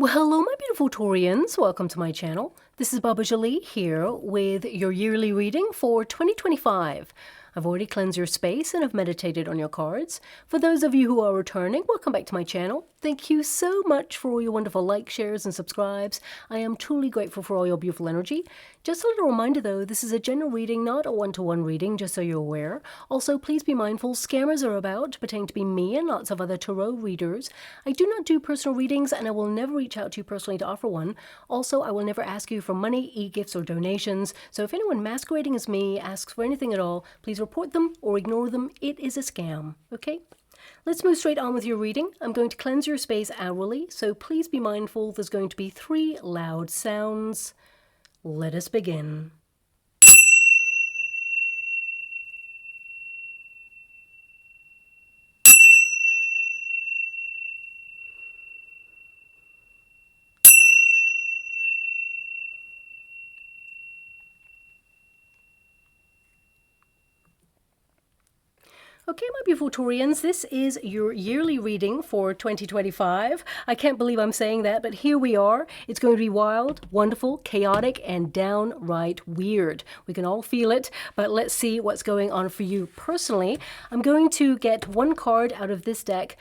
Well, hello my beautiful Taurians, welcome to my channel. This is Baba Jolie here with your yearly reading for 2025. I've already cleansed your space and have meditated on your cards. For those of you who are returning, welcome back to my channel. Thank you so much for all your wonderful likes, shares, and subscribes. I am truly grateful for all your beautiful energy. Just a little reminder though, this is a general reading, not a one-to-one reading, just so you're aware. Also, please be mindful, scammers are about, pretending to be me and lots of other tarot readers. I do not do personal readings and I will never reach out to you personally to offer one. Also, I will never ask you for money, e-gifts, or donations. So if anyone masquerading as me asks for anything at all, please report them or ignore them. It is a scam, okay? Let's move straight on with your reading. I'm going to cleanse your space hourly, so please be mindful there's going to be 3 loud sounds. Let us begin. Okay, my beautiful Taurians, this is your yearly reading for 2025. I can't believe I'm saying that, but here we are. It's going to be wild, wonderful, chaotic, and downright weird. We can all feel it, but let's see what's going on for you personally. I'm going to get one card out of this deck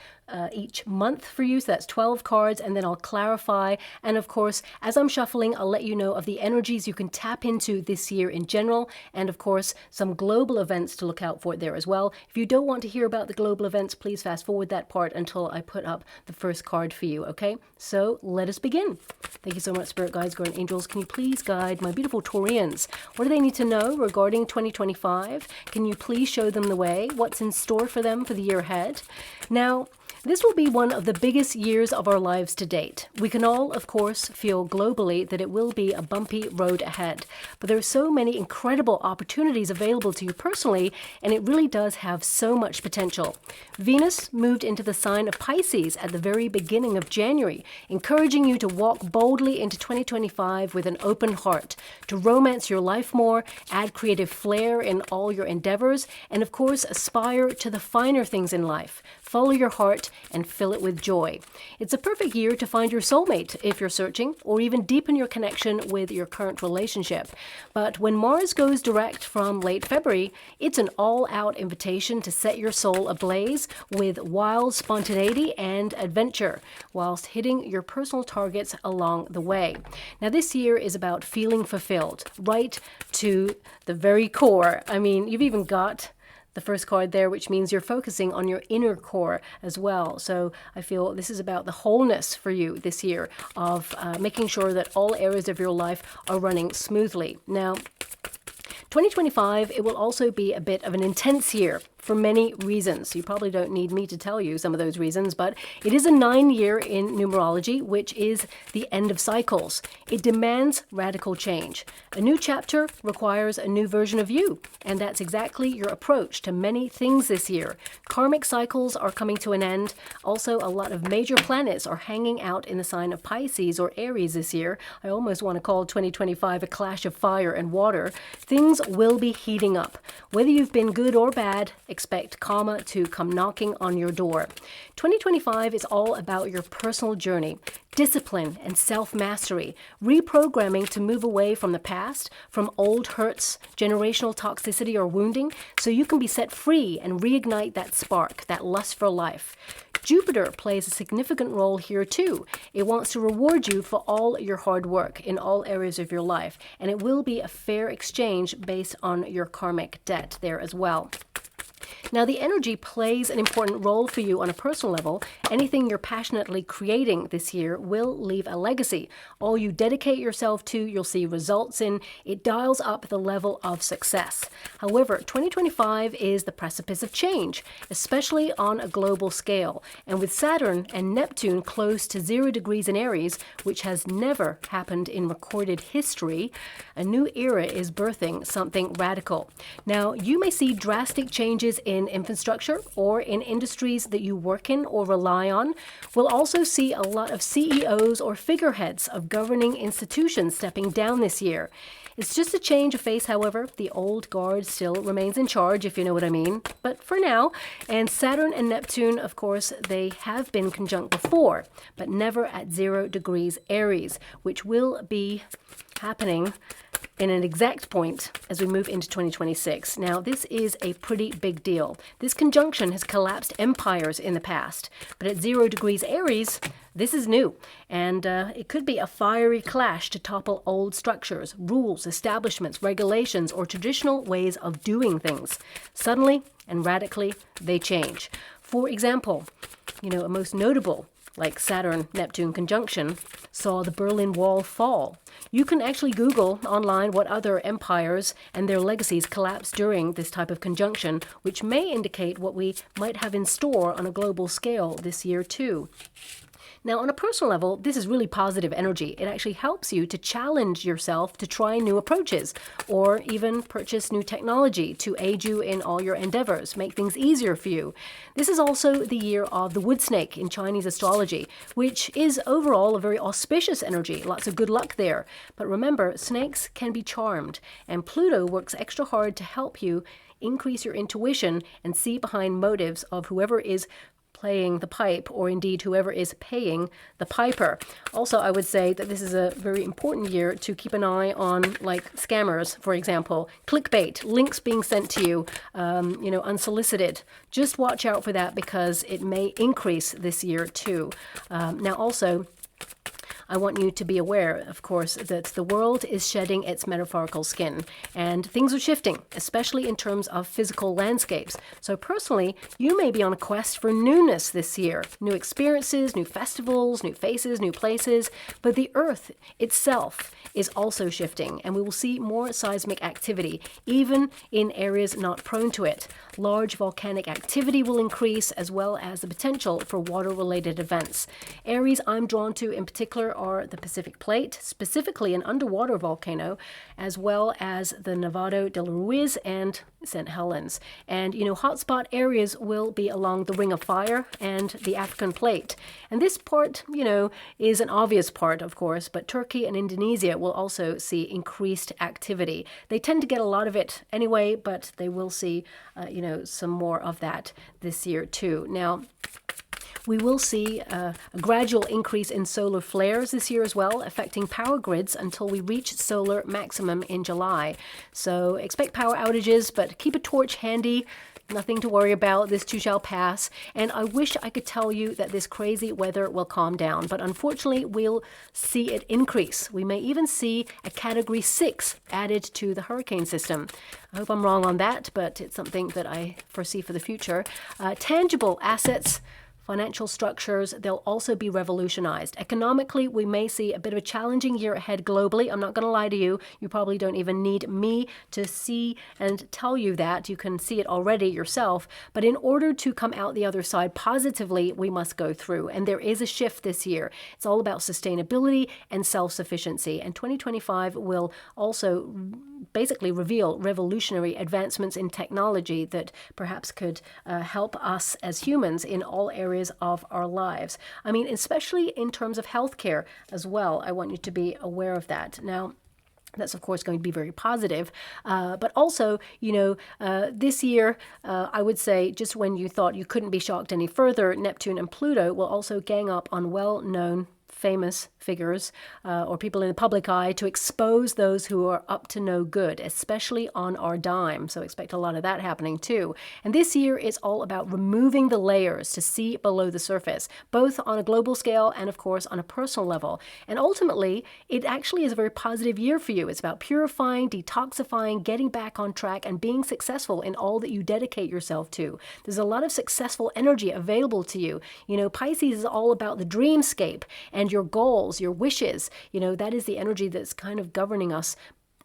each month for you, so that's 12 cards, and then I'll clarify. And of course, as I'm shuffling, I'll let you know of the energies you can tap into this year in general, and of course, some global events to look out for there as well. If you don't want to hear about the global events, please fast forward that part until I put up the first card for you, okay? So let us begin. Thank you so much, Spirit Guides, Guardian Angels. Can you please guide my beautiful Taurians? What do they need to know regarding 2025? Can you please show them the way? What's in store for them for the year ahead? Now, this will be one of the biggest years of our lives to date. We can all, of course, feel globally that it will be a bumpy road ahead. But there are so many incredible opportunities available to you personally, and it really does have so much potential. Venus moved into the sign of Pisces at the very beginning of January, encouraging you to walk boldly into 2025 with an open heart, to romance your life more, add creative flair in all your endeavors, and of course, aspire to the finer things in life. Follow your heart and fill it with joy. It's a perfect year to find your soulmate if you're searching, or even deepen your connection with your current relationship. But when Mars goes direct from late February, it's an all-out invitation to set your soul ablaze with wild spontaneity and adventure, whilst hitting your personal targets along the way. Now, this year is about feeling fulfilled, right to the very core. I mean, you've even got the first card there, which means you're focusing on your inner core as well. So I feel this is about the wholeness for you this year of making sure that all areas of your life are running smoothly. Now, 2025, it will also be a bit of an intense year for many reasons. You probably don't need me to tell you some of those reasons, but it is a 9-year in numerology, which is the end of cycles. It demands radical change. A new chapter requires a new version of you, and that's exactly your approach to many things this year. Karmic cycles are coming to an end. Also, a lot of major planets are hanging out in the sign of Pisces or Aries this year. I almost want to call 2025 a clash of fire and water. Things will be heating up. Whether you've been good or bad, expect karma to come knocking on your door. 2025 is all about your personal journey, discipline and self-mastery, reprogramming to move away from the past, from old hurts, generational toxicity or wounding, so you can be set free and reignite that spark, that lust for life. Jupiter plays a significant role here too. It wants to reward you for all your hard work in all areas of your life, and it will be a fair exchange based on your karmic debt there as well. Now, the energy plays an important role for you on a personal level. Anything you're passionately creating this year will leave a legacy. All you dedicate yourself to, you'll see results in. It dials up the level of success. However, 2025 is the precipice of change, especially on a global scale. And with Saturn and Neptune close to 0 degrees in Aries, which has never happened in recorded history, a new era is birthing something radical. Now, you may see drastic changes in infrastructure or in industries that you work in or rely on. We'll also see a lot of CEOs or figureheads of governing institutions stepping down this year. It's just a change of face, however. The old guard still remains in charge, if you know what I mean. But for now, and Saturn and Neptune, of course, they have been conjunct before, but never at 0 degrees Aries, which will be happening in an exact point as we move into 2026. Now, this is a pretty big deal. This conjunction has collapsed empires in the past, but at 0 degrees Aries, this is new, and it could be a fiery clash to topple old structures, rules, establishments, regulations, or traditional ways of doing things. Suddenly and radically, they change. For example, a most notable, like Saturn-Neptune conjunction, saw the Berlin Wall fall. You can actually Google online what other empires and their legacies collapsed during this type of conjunction, which may indicate what we might have in store on a global scale this year too. Now, on a personal level, this is really positive energy. It actually helps you to challenge yourself to try new approaches or even purchase new technology to aid you in all your endeavors, make things easier for you. This is also the year of the wood snake in Chinese astrology, which is overall a very auspicious energy. Lots of good luck there. But remember, snakes can be charmed, and Pluto works extra hard to help you increase your intuition and see behind motives of whoever is playing the pipe, or indeed whoever is paying the piper. Also, I would say that this is a very important year to keep an eye on, like, scammers, for example, clickbait, links being sent to you, unsolicited. Just watch out for that because it may increase this year too. Now also, I want you to be aware, of course, that the world is shedding its metaphorical skin and things are shifting, especially in terms of physical landscapes. So personally, you may be on a quest for newness this year. New experiences, new festivals, new faces, new places. But the Earth itself is also shifting, and we will see more seismic activity, even in areas not prone to it. Large volcanic activity will increase, as well as the potential for water-related events. Areas I'm drawn to in particular are the Pacific Plate, specifically an underwater volcano, as well as the Nevado de Ruiz and St. Helens. And, hotspot areas will be along the Ring of Fire and the African Plate. And this part, is an obvious part, of course, but Turkey and Indonesia will also see increased activity. They tend to get a lot of it anyway, but they will see, some more of that this year too. Now, we will see a gradual increase in solar flares this year as well, affecting power grids until we reach solar maximum in July. So expect power outages, but keep a torch handy. Nothing to worry about. This too shall pass. And I wish I could tell you that this crazy weather will calm down, but unfortunately we'll see it increase. We may even see a Category 6 added to the hurricane system. I hope I'm wrong on that, but it's something that I foresee for the future. Tangible assets, financial structures, they'll also be revolutionized. Economically, we may see a bit of a challenging year ahead globally. I'm not going to lie to you. You probably don't even need me to see and tell you that. You can see it already yourself. But in order to come out the other side positively, we must go through. And there is a shift this year. It's all about sustainability and self-sufficiency. And 2025 will also basically reveal revolutionary advancements in technology that perhaps could help us as humans in all areas of our lives. I mean, especially in terms of healthcare as well. I want you to be aware of that. Now, that's, of course, going to be very positive. But also, this year, I would say, just when you thought you couldn't be shocked any further, Neptune and Pluto will also gang up on well-known famous figures or people in the public eye to expose those who are up to no good, especially on our dime. So expect a lot of that happening too. And this year is all about removing the layers to see below the surface, both on a global scale and, of course, on a personal level. And ultimately, it actually is a very positive year for you. It's about purifying, detoxifying, getting back on track, and being successful in all that you dedicate yourself to. There's a lot of successful energy available to you. Pisces is all about the dreamscape and your goals, your wishes. That is the energy that's kind of governing us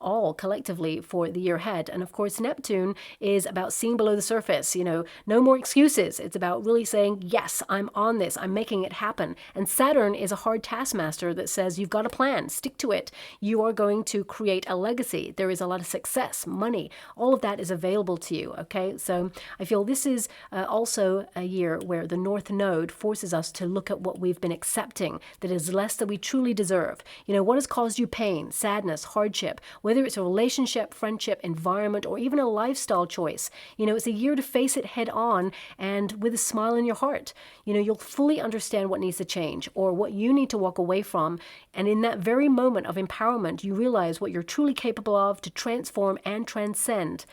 all collectively for the year ahead. And of course, Neptune is about seeing below the surface, no more excuses. It's about really saying, yes, I'm on this, I'm making it happen. And Saturn is a hard taskmaster that says, you've got a plan, stick to it. You are going to create a legacy. There is a lot of success, money, all of that is available to you. Okay. So I feel this is also a year where the North Node forces us to look at what we've been accepting that is less than we truly deserve. What has caused you pain, sadness, hardship? whether it's a relationship, friendship, environment, or even a lifestyle choice. It's a year to face it head on and with a smile in your heart. You'll fully understand what needs to change or what you need to walk away from. And in that very moment of empowerment, you realize what you're truly capable of to transform and transcend,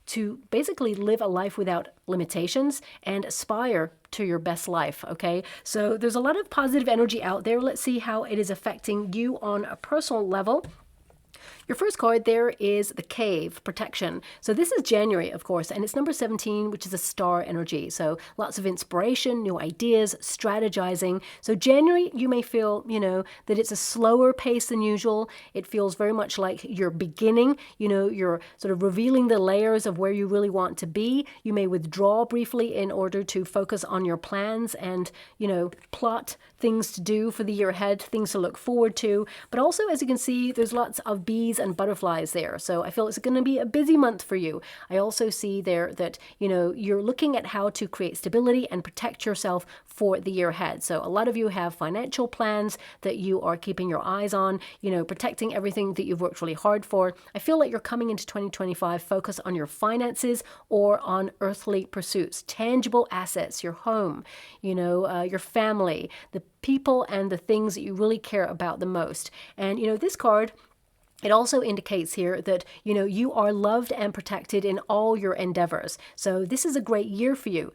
to basically live a life without limitations and aspire to your best life, okay? So there's a lot of positive energy out there. Let's see how it is affecting you on a personal level. Your first card there is the Cave, Protection. So this is January, of course, and it's number 17, which is a star energy. So lots of inspiration, new ideas, strategizing. So January, you may feel, that it's a slower pace than usual. It feels very much like you're beginning, you're sort of revealing the layers of where you really want to be. You may withdraw briefly in order to focus on your plans and, plot things to do for the year ahead, things to look forward to. But also, as you can see, there's lots of bees and butterflies there. So I feel it's going to be a busy month for you. I also see there that, you're looking at how to create stability and protect yourself for the year ahead. So a lot of you have financial plans that you are keeping your eyes on, protecting everything that you've worked really hard for. I feel like you're coming into 2025 focused on your finances or on earthly pursuits, tangible assets, your home, your family, the people and the things that you really care about the most. And, this card, it also indicates here that, you are loved and protected in all your endeavors. So this is a great year for you.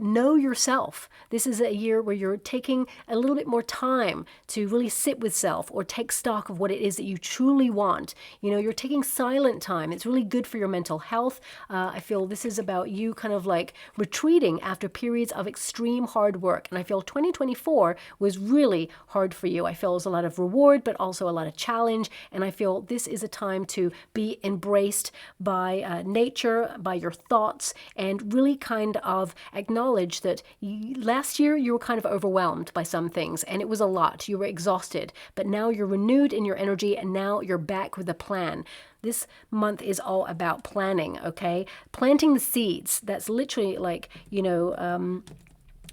Know yourself. This is a year where you're taking a little bit more time to really sit with self or take stock of what it is that you truly want. You're taking silent time. It's really good for your mental health. I feel this is about you kind of like retreating after periods of extreme hard work. And I feel 2024 was really hard for you. I feel there's a lot of reward, but also a lot of challenge. And I feel this is a time to be embraced by nature, by your thoughts, and really kind of acknowledge that last year you were kind of overwhelmed by some things, and it was a lot. You were exhausted, but now you're renewed in your energy, and now you're back with a plan. This month is all about planning, okay? Planting the seeds. That's literally like,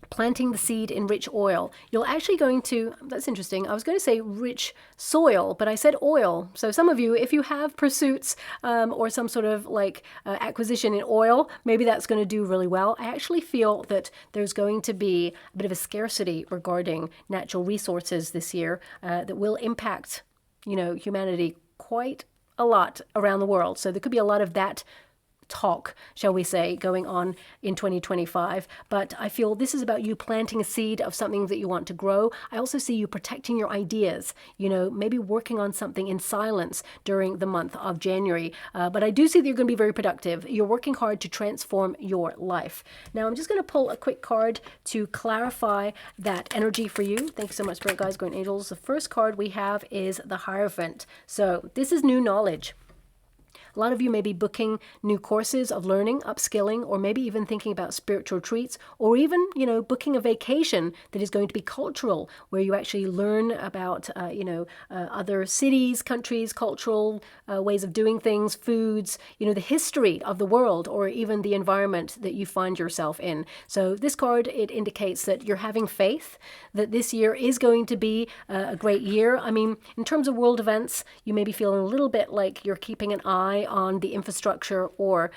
planting the seed in rich oil. You're actually going to, that's interesting, I was going to say rich soil, but I said oil. So some of you, if you have pursuits or some sort of acquisition in oil, maybe that's going to do really well. I actually feel that there's going to be a bit of a scarcity regarding natural resources this year that will impact, humanity quite a lot around the world. So there could be a lot of that talk, shall we say, going on in 2025. But I feel this is about you planting a seed of something that you want to grow. I also see you protecting your ideas, maybe working on something in silence during the month of January. But I do see that you're going to be very productive. You're working hard to transform your life. Now, I'm just going to pull a quick card to clarify that energy for you. Thank you so much, Spirit Guides, Guardian Angels. The first card we have is the Hierophant. So this is new knowledge. A lot of you may be booking new courses of learning, upskilling, or maybe even thinking about spiritual retreats, or even, booking a vacation that is going to be cultural, where you actually learn about, other cities, countries, cultural ways of doing things, foods, the history of the world, or even the environment that you find yourself in. So this card, it indicates that you're having faith, that this year is going to be a great year. I mean, in terms of world events, you may be feeling a little bit like you're keeping an eye on the infrastructure or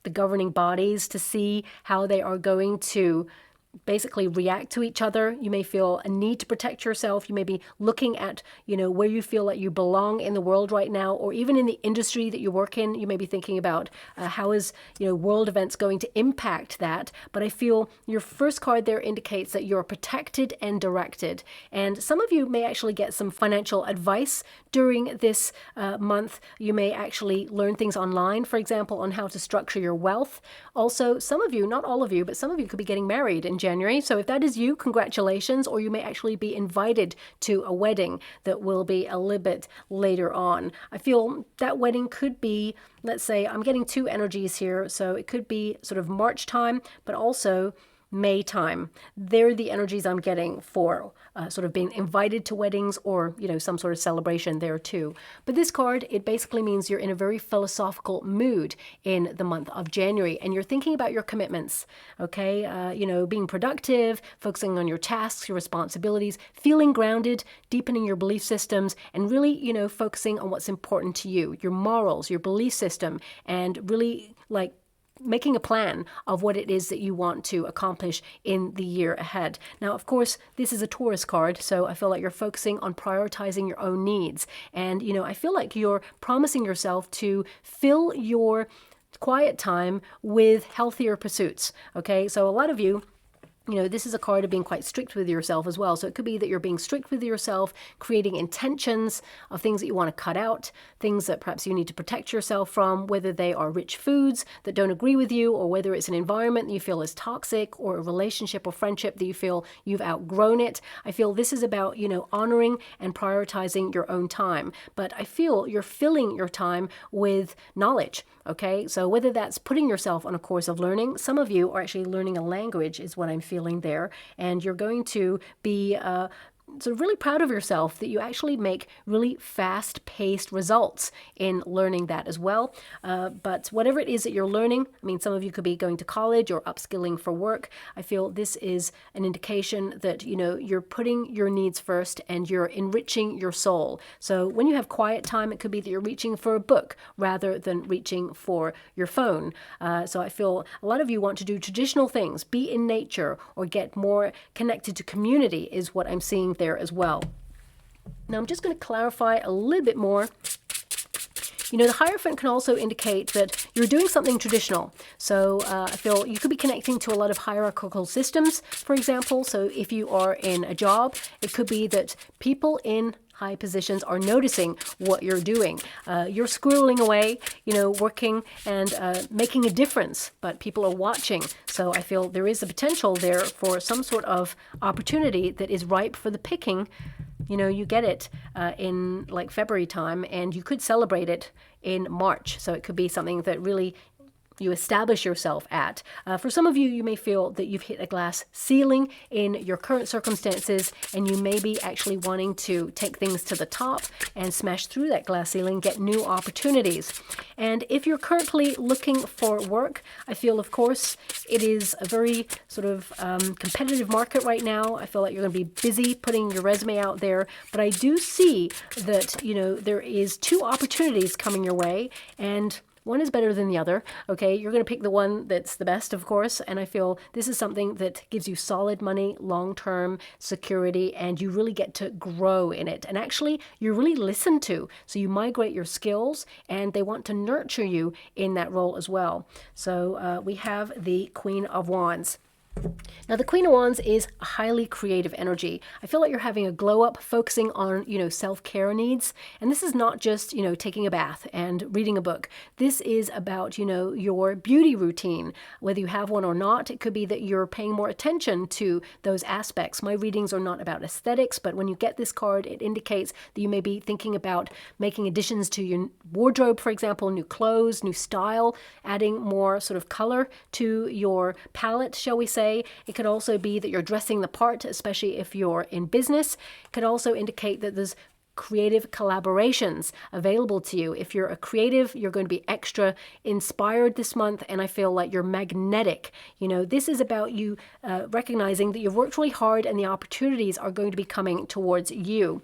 the governing bodies to see how they are going to basically react to each other. You may feel a need to protect yourself. You may be looking at, where you feel like you belong in the world right now, or even in the industry that you work in. You may be thinking about how is, world events going to impact that. But I feel your first card there indicates that you're protected and directed. And some of you may actually get some financial advice during this month. You may actually learn things online, for example, on how to structure your wealth. Also, some of you, not all of you, but some of you could be getting married in January. So if that is you, congratulations, or you may actually be invited to a wedding that will be a little bit later on. I feel that wedding could be, let's say, I'm getting two energies here. So it could be sort of March time, but also May time. They're the energies I'm getting for sort of being invited to weddings or, some sort of celebration there too. But this card, it basically means you're in a very philosophical mood in the month of January, and you're thinking about your commitments, okay? Being productive, focusing on your tasks, your responsibilities, feeling grounded, deepening your belief systems, and really, focusing on what's important to you, your morals, your belief system, and really making a plan of what it is that you want to accomplish in the year ahead. Now, of course, this is a Taurus card, so I feel like you're focusing on prioritizing your own needs. And, I feel like you're promising yourself to fill your quiet time with healthier pursuits, okay? So a lot of you, this is a card of being quite strict with yourself as well. So it could be that you're being strict with yourself, creating intentions of things that you want to cut out, things that perhaps you need to protect yourself from, whether they are rich foods that don't agree with you, or whether it's an environment that you feel is toxic, or a relationship or friendship that you feel you've outgrown it. I feel this is about, honoring and prioritizing your own time. But I feel you're filling your time with knowledge, okay? So whether that's putting yourself on a course of learning, some of you are actually learning a language is what I'm feeling there, and you're going to be sort of really proud of yourself that you actually make really fast-paced results in learning that as well. But whatever it is that you're learning, I mean, some of you could be going to college or upskilling for work. I feel this is an indication that, you're putting your needs first and you're enriching your soul. So when you have quiet time, it could be that you're reaching for a book rather than reaching for your phone. So I feel a lot of you want to do traditional things, be in nature or get more connected to community is what I'm seeing there as well. Now I'm just going to clarify a little bit more. The Hierophant can also indicate that you're doing something traditional. So I feel you could be connecting to a lot of hierarchical systems, for example. So if you are in a job, it could be that people in high positions are noticing what you're doing. You're squirreling away, working and making a difference, but people are watching. So I feel there is a potential there for some sort of opportunity that is ripe for the picking. You get it in like February time, and you could celebrate it in March. So it could be something that really you establish yourself at. For some of you, you may feel that you've hit a glass ceiling in your current circumstances, and you may be actually wanting to take things to the top and smash through that glass ceiling, get new opportunities. And if you're currently looking for work, I feel, of course, it is a very sort of competitive market right now. I feel like you're going to be busy putting your resume out there, but I do see that, there is 2 opportunities coming your way, and one is better than the other, okay? You're going to pick the one that's the best, of course, and I feel this is something that gives you solid money, long-term security, and you really get to grow in it. And actually, you're really listened to, so you migrate your skills, and they want to nurture you in that role as well. So we have the Queen of Wands. Now, the Queen of Wands is a highly creative energy. I feel like you're having a glow up, focusing on, self-care needs. And this is not just, taking a bath and reading a book. This is about, your beauty routine, whether you have one or not. It could be that you're paying more attention to those aspects. My readings are not about aesthetics, but when you get this card, it indicates that you may be thinking about making additions to your wardrobe, for example, new clothes, new style, adding more sort of color to your palette, shall we say. It could also be that you're dressing the part, especially if you're in business. It could also indicate that there's creative collaborations available to you. If you're a creative, you're going to be extra inspired this month, and I feel like you're magnetic. This is about you recognizing that you've worked really hard and the opportunities are going to be coming towards you.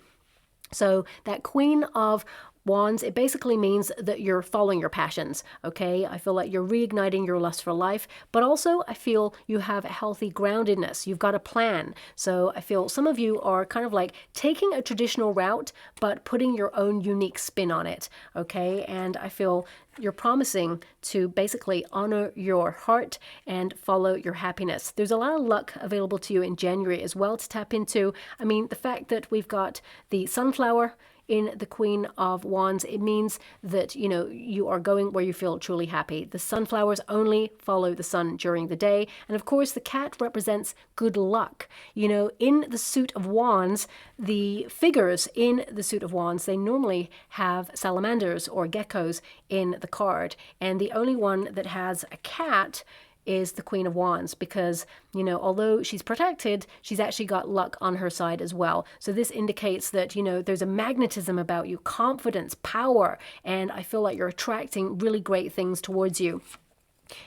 So that Queen of Wands, it basically means that you're following your passions, okay? I feel like you're reigniting your lust for life, but also I feel you have a healthy groundedness. You've got a plan. So I feel some of you are kind of like taking a traditional route, but putting your own unique spin on it, okay? And I feel you're promising to basically honor your heart and follow your happiness. There's a lot of luck available to you in January as well to tap into. I mean, the fact that we've got the sunflower in the Queen of Wands, it means that, you are going where you feel truly happy. The sunflowers only follow the sun during the day. And of course, the cat represents good luck. In the suit of wands, the figures in the suit of wands, they normally have salamanders or geckos in the card. And the only one that has a cat is the Queen of Wands, because, you know, although she's protected, she's actually got luck on her side as well. So this indicates that, you know, there's a magnetism about you, confidence, power, and I feel like you're attracting really great things towards you.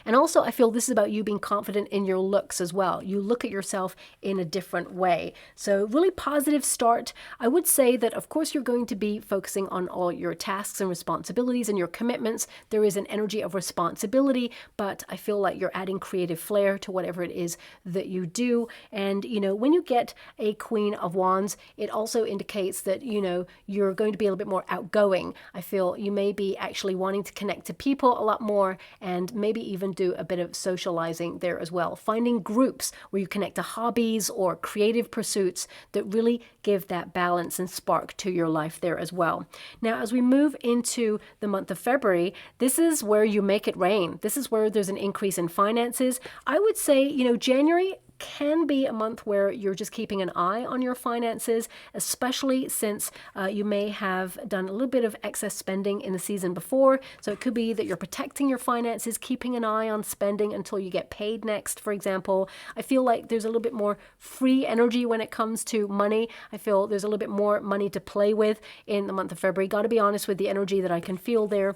And also, I feel this is about you being confident in your looks as well. You look at yourself in a different way. So really positive start. I would say that, of course, you're going to be focusing on all your tasks and responsibilities and your commitments. There is an energy of responsibility, but I feel like you're adding creative flair to whatever it is that you do. And, you know, when you get a Queen of Wands, it also indicates that, you know, you're going to be a little bit more outgoing. I feel you may be actually wanting to connect to people a lot more, and maybe even do a bit of socializing there as well. Finding groups where you connect to hobbies or creative pursuits that really give that balance and spark to your life there as well. Now, as we move into the month of February, this is where you make it rain. This is where there's an increase in finances. I would say, you know, January can be a month where you're just keeping an eye on your finances, especially since you may have done a little bit of excess spending in the season before. So it could be that you're protecting your finances, keeping an eye on spending until you get paid next, for example. I feel like there's a little bit more free energy when it comes to money. I feel there's a little bit more money to play with in the month of February. Got to be honest with the energy that I can feel there.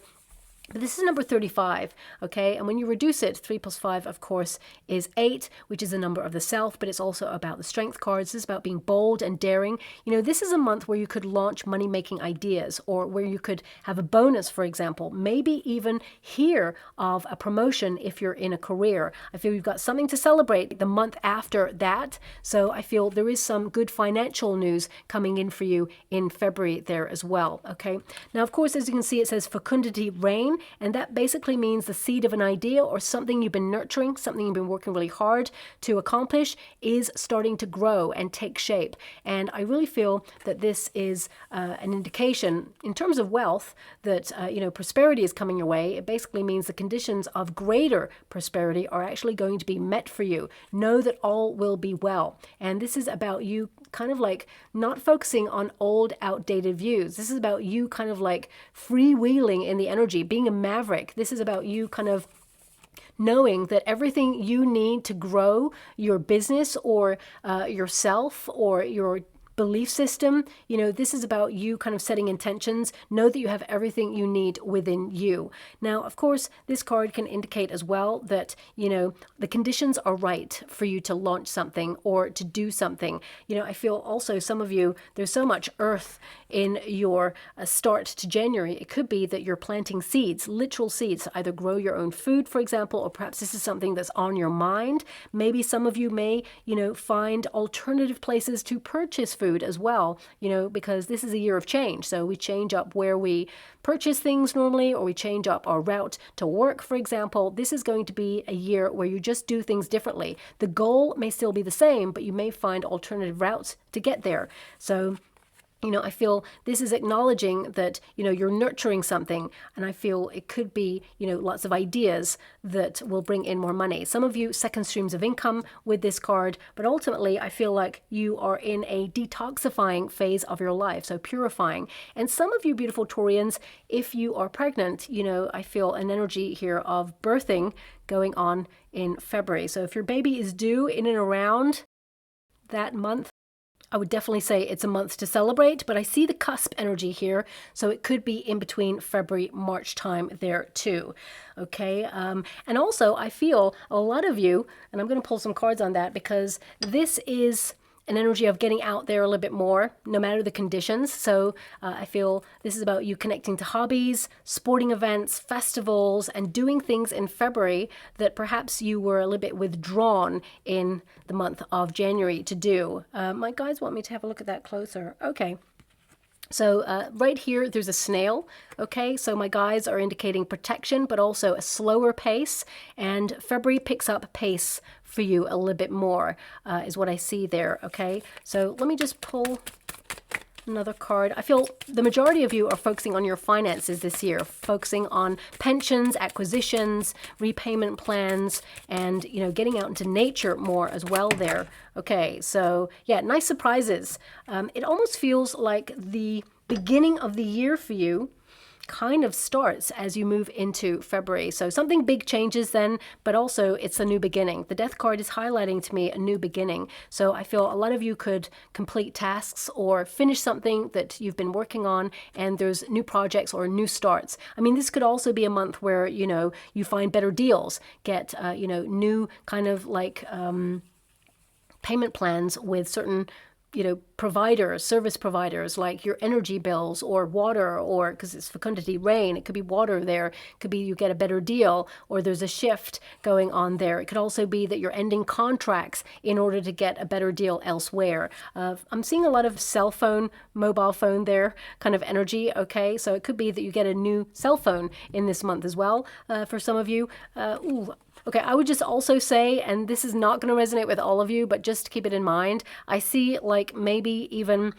But this is number 35, okay? And when you reduce it, 3 plus 5, of course, is 8, which is a number of the self, but it's also about the strength cards. This is about being bold and daring. You know, this is a month where you could launch money-making ideas, or where you could have a bonus, for example, maybe even hear of a promotion if you're in a career. I feel you've got something to celebrate the month after that. So I feel there is some good financial news coming in for you in February there as well, okay? Now, of course, as you can see, it says fecundity reign. And that basically means the seed of an idea or something you've been nurturing, something you've been working really hard to accomplish, is starting to grow and take shape. And I really feel that this is an indication in terms of wealth that, you know, prosperity is coming your way. It basically means the conditions of greater prosperity are actually going to be met for you. Know that all will be well. And this is about you kind of like not focusing on old, outdated views. This is about you kind of like freewheeling in the energy, being a maverick. This is about you kind of knowing that everything you need to grow your business or yourself or your belief system, you know, this is about you kind of setting intentions. Know that you have everything you need within you. Now, of course, this card can indicate as well that, you know, the conditions are right for you to launch something or to do something. You know, I feel also some of you, there's so much earth in your start to January. It could be that you're planting seeds, literal seeds, to either grow your own food, for example, or perhaps this is something that's on your mind. Maybe some of you may, you know, find alternative places to purchase food as well, you know, because this is a year of change. So we change up where we purchase things normally, or we change up our route to work, for example. This is going to be a year where you just do things differently. The goal may still be the same, but you may find alternative routes to get there. So, you know, I feel this is acknowledging that, you know, you're nurturing something, and I feel it could be, you know, lots of ideas that will bring in more money. Some of you, second streams of income with this card, but ultimately I feel like you are in a detoxifying phase of your life, so purifying. And some of you beautiful Taurians, if you are pregnant, you know, I feel an energy here of birthing going on in February. So if your baby is due in and around that month, I would definitely say it's a month to celebrate, but I see the cusp energy here, so it could be in between February, March time there too, okay? And also, I feel a lot of you, and I'm going to pull some cards on that, because this is an energy of getting out there a little bit more, no matter the conditions. So I feel this is about you connecting to hobbies, sporting events, festivals, and doing things in February that perhaps you were a little bit withdrawn in the month of January to do. My guides want me to have a look at that closer. Okay. So right here, there's a snail, okay? So my guides are indicating protection, but also a slower pace, and February picks up pace for you a little bit more, is what I see there, okay? So let me just pull another card. I feel the majority of you are focusing on your finances this year, focusing on pensions, acquisitions, repayment plans, and, you know, getting out into nature more as well there. Okay, so yeah, nice surprises. It almost feels like the beginning of the year for you kind of starts as you move into February. So something big changes then, but also it's a new beginning. The Death card is highlighting to me a new beginning. So I feel a lot of you could complete tasks or finish something that you've been working on, and there's new projects or new starts. I mean, this could also be a month where, you know, you find better deals, get, you know, new kind of like payment plans with certain, you know, providers, service providers, like your energy bills or water, or because it's fecundity, rain, it could be water there. It could be you get a better deal, or there's a shift going on there. It could also be that you're ending contracts in order to get a better deal elsewhere. I'm seeing a lot of cell phone, mobile phone there kind of energy, okay? So it could be that you get a new cell phone in this month as well, for some of you. Okay, I would just also say, and this is not going to resonate with all of you, but just keep it in mind, I see like maybe even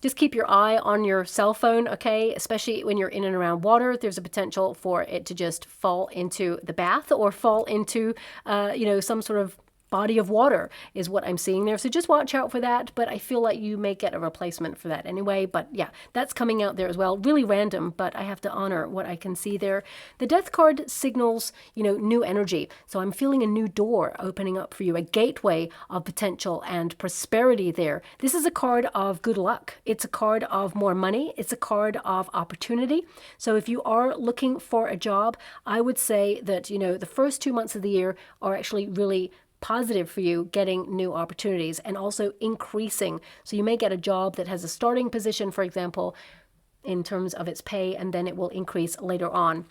just keep your eye on your cell phone, okay? Especially when you're in and around water, there's a potential for it to just fall into the bath or fall into, you know, some sort of body of water is what I'm seeing there. So just watch out for that, but I feel like you may get a replacement for that anyway. But yeah, that's coming out there as well. Really random, but I have to honor what I can see there. The Death card signals, you know, new energy. So I'm feeling a new door opening up for you, a gateway of potential and prosperity there. This is a card of good luck. It's a card of more money. It's a card of opportunity. So if you are looking for a job, I would say that, you know, the first 2 months of the year are actually really positive for you, getting new opportunities and also increasing. So you may get a job that has a starting position, for example, in terms of its pay, and then it will increase later on.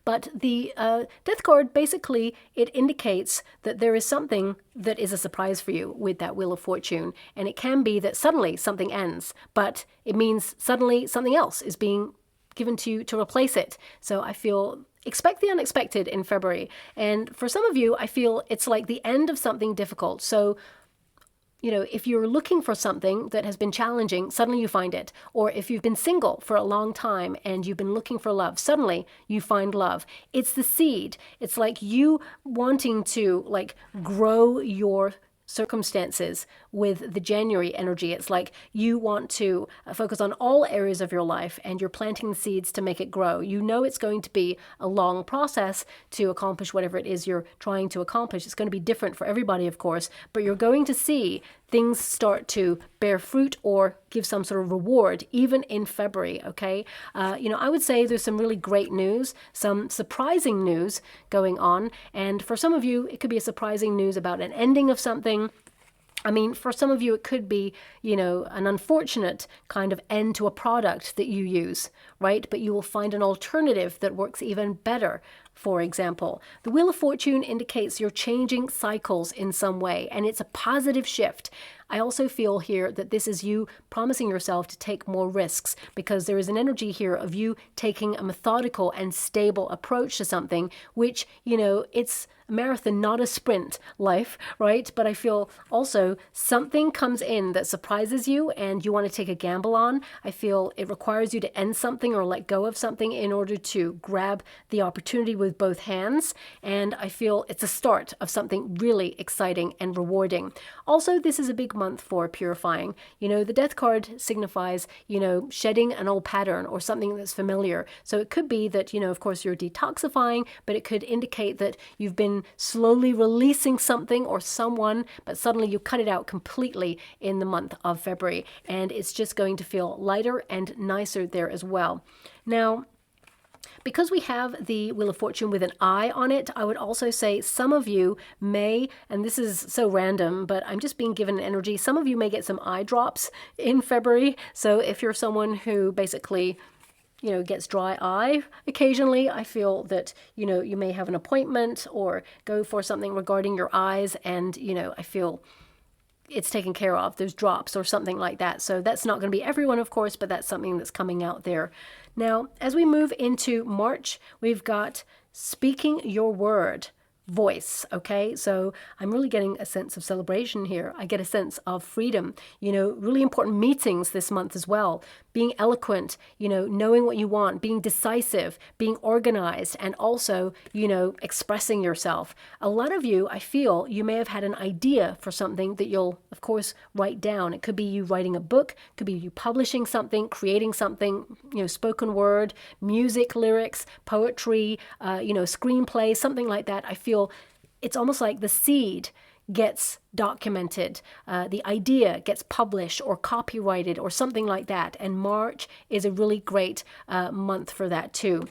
But the Death card, basically, it indicates that there is something that is a surprise for you with that Wheel of Fortune. And it can be that suddenly something ends, but it means suddenly something else is being given to you to replace it. So I feel expect the unexpected in February. And for some of you, I feel it's like the end of something difficult. So, you know, if you're looking for something that has been challenging, suddenly you find it. Or if you've been single for a long time and you've been looking for love, suddenly you find love. It's the seed. It's like you wanting to like grow your circumstances with the January energy. It's like you want to focus on all areas of your life and you're planting the seeds to make it grow. You know it's going to be a long process to accomplish whatever it is you're trying to accomplish. It's going to be different for everybody, of course, but you're going to see things start to bear fruit or give some sort of reward, even in February, okay? You know, I would say there's some really great news, some surprising news going on. And for some of you, it could be a surprising news about an ending of something. I mean, for some of you, it could be, you know, an unfortunate kind of end to a product that you use, right? But you will find an alternative that works even better. For example, the Wheel of Fortune indicates you're changing cycles in some way, and it's a positive shift. I also feel here that this is you promising yourself to take more risks, because there is an energy here of you taking a methodical and stable approach to something, which, you know, it's a marathon, not a sprint life, right? But I feel also something comes in that surprises you and you want to take a gamble on. I feel it requires you to end something or let go of something in order to grab the opportunity with both hands. And I feel it's a start of something really exciting and rewarding. Also, this is a big month for purifying. You know, the Death card signifies, you know, shedding an old pattern or something that's familiar. So it could be that, you know, of course, you're detoxifying, but it could indicate that you've been slowly releasing something or someone, but suddenly you cut it out completely in the month of February. And it's just going to feel lighter and nicer there as well. Now, because we have the Wheel of Fortune with an eye on it, I would also say some of you may, and this is so random, but I'm just being given energy, some of you may get some eye drops in February. So if you're someone who basically, you know, gets dry eye occasionally, I feel that, you know, you may have an appointment or go for something regarding your eyes, and, you know, I feel it's taken care of. There's drops or something like that. So that's not going to be everyone, of course, but that's something that's coming out there. Now, as we move into March, we've got speaking your word. voice. Okay, so I'm really getting a sense of celebration here. I get a sense of freedom, you know, really important meetings this month as well, being eloquent, you know, knowing what you want, being decisive, being organized, and also, you know, expressing yourself. A lot of you, I feel, you may have had an idea for something that you'll, of course, write down. It could be you writing a book, could be you publishing something, creating something, you know, spoken word, music, lyrics, poetry, you know, screenplay, something like that. I feel it's almost like the seed gets documented, the idea gets published or copyrighted or something like that. And March is a really great month for that too.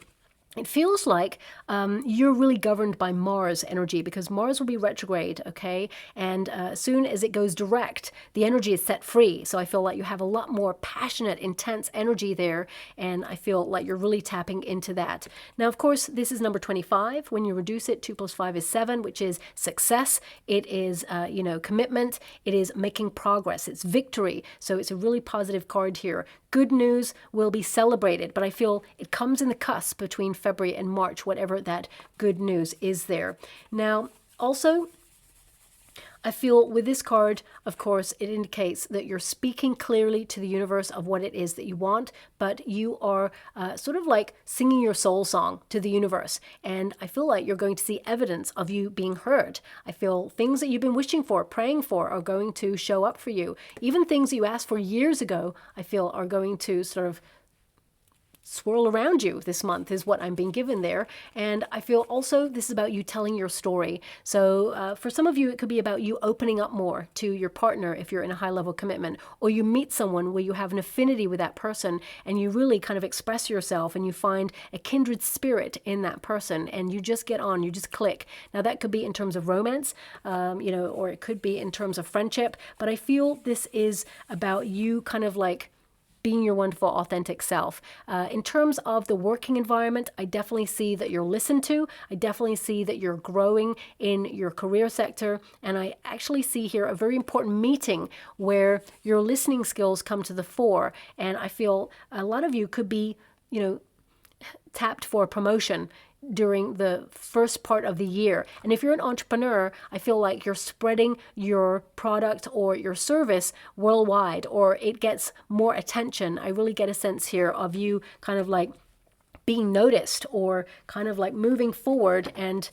It feels like you're really governed by Mars energy, because Mars will be retrograde, okay? And as soon as it goes direct, the energy is set free. So I feel like you have a lot more passionate, intense energy there, and I feel like you're really tapping into that. Now, of course, this is number 25. When you reduce it, 2 + 5 is 7, which is success. It is, you know, commitment. It is making progress. It's victory. So it's a really positive card here. Good news will be celebrated, but I feel it comes in the cusp between February and March, whatever that good news is there. Now, also, I feel with this card, of course, it indicates that you're speaking clearly to the universe of what it is that you want, but you are sort of like singing your soul song to the universe. And I feel like you're going to see evidence of you being heard. I feel things that you've been wishing for, praying for, are going to show up for you. Even things that you asked for years ago, I feel are going to sort of swirl around you this month, is what I'm being given there. And I feel also this is about you telling your story. So for some of you, it could be about you opening up more to your partner if you're in a high level commitment, or you meet someone where you have an affinity with that person and you really kind of express yourself and you find a kindred spirit in that person and you just get on, you just click. Now that could be in terms of romance, you know, or it could be in terms of friendship, but I feel this is about you kind of like being your wonderful, authentic self. In terms of the working environment, I definitely see that you're listened to. I definitely see that you're growing in your career sector. And I actually see here a very important meeting where your listening skills come to the fore. And I feel a lot of you could be, you know, tapped for a promotion during the first part of the year. And if you're an entrepreneur, I feel like you're spreading your product or your service worldwide, or it gets more attention. I really get a sense here of you kind of like being noticed or kind of like moving forward and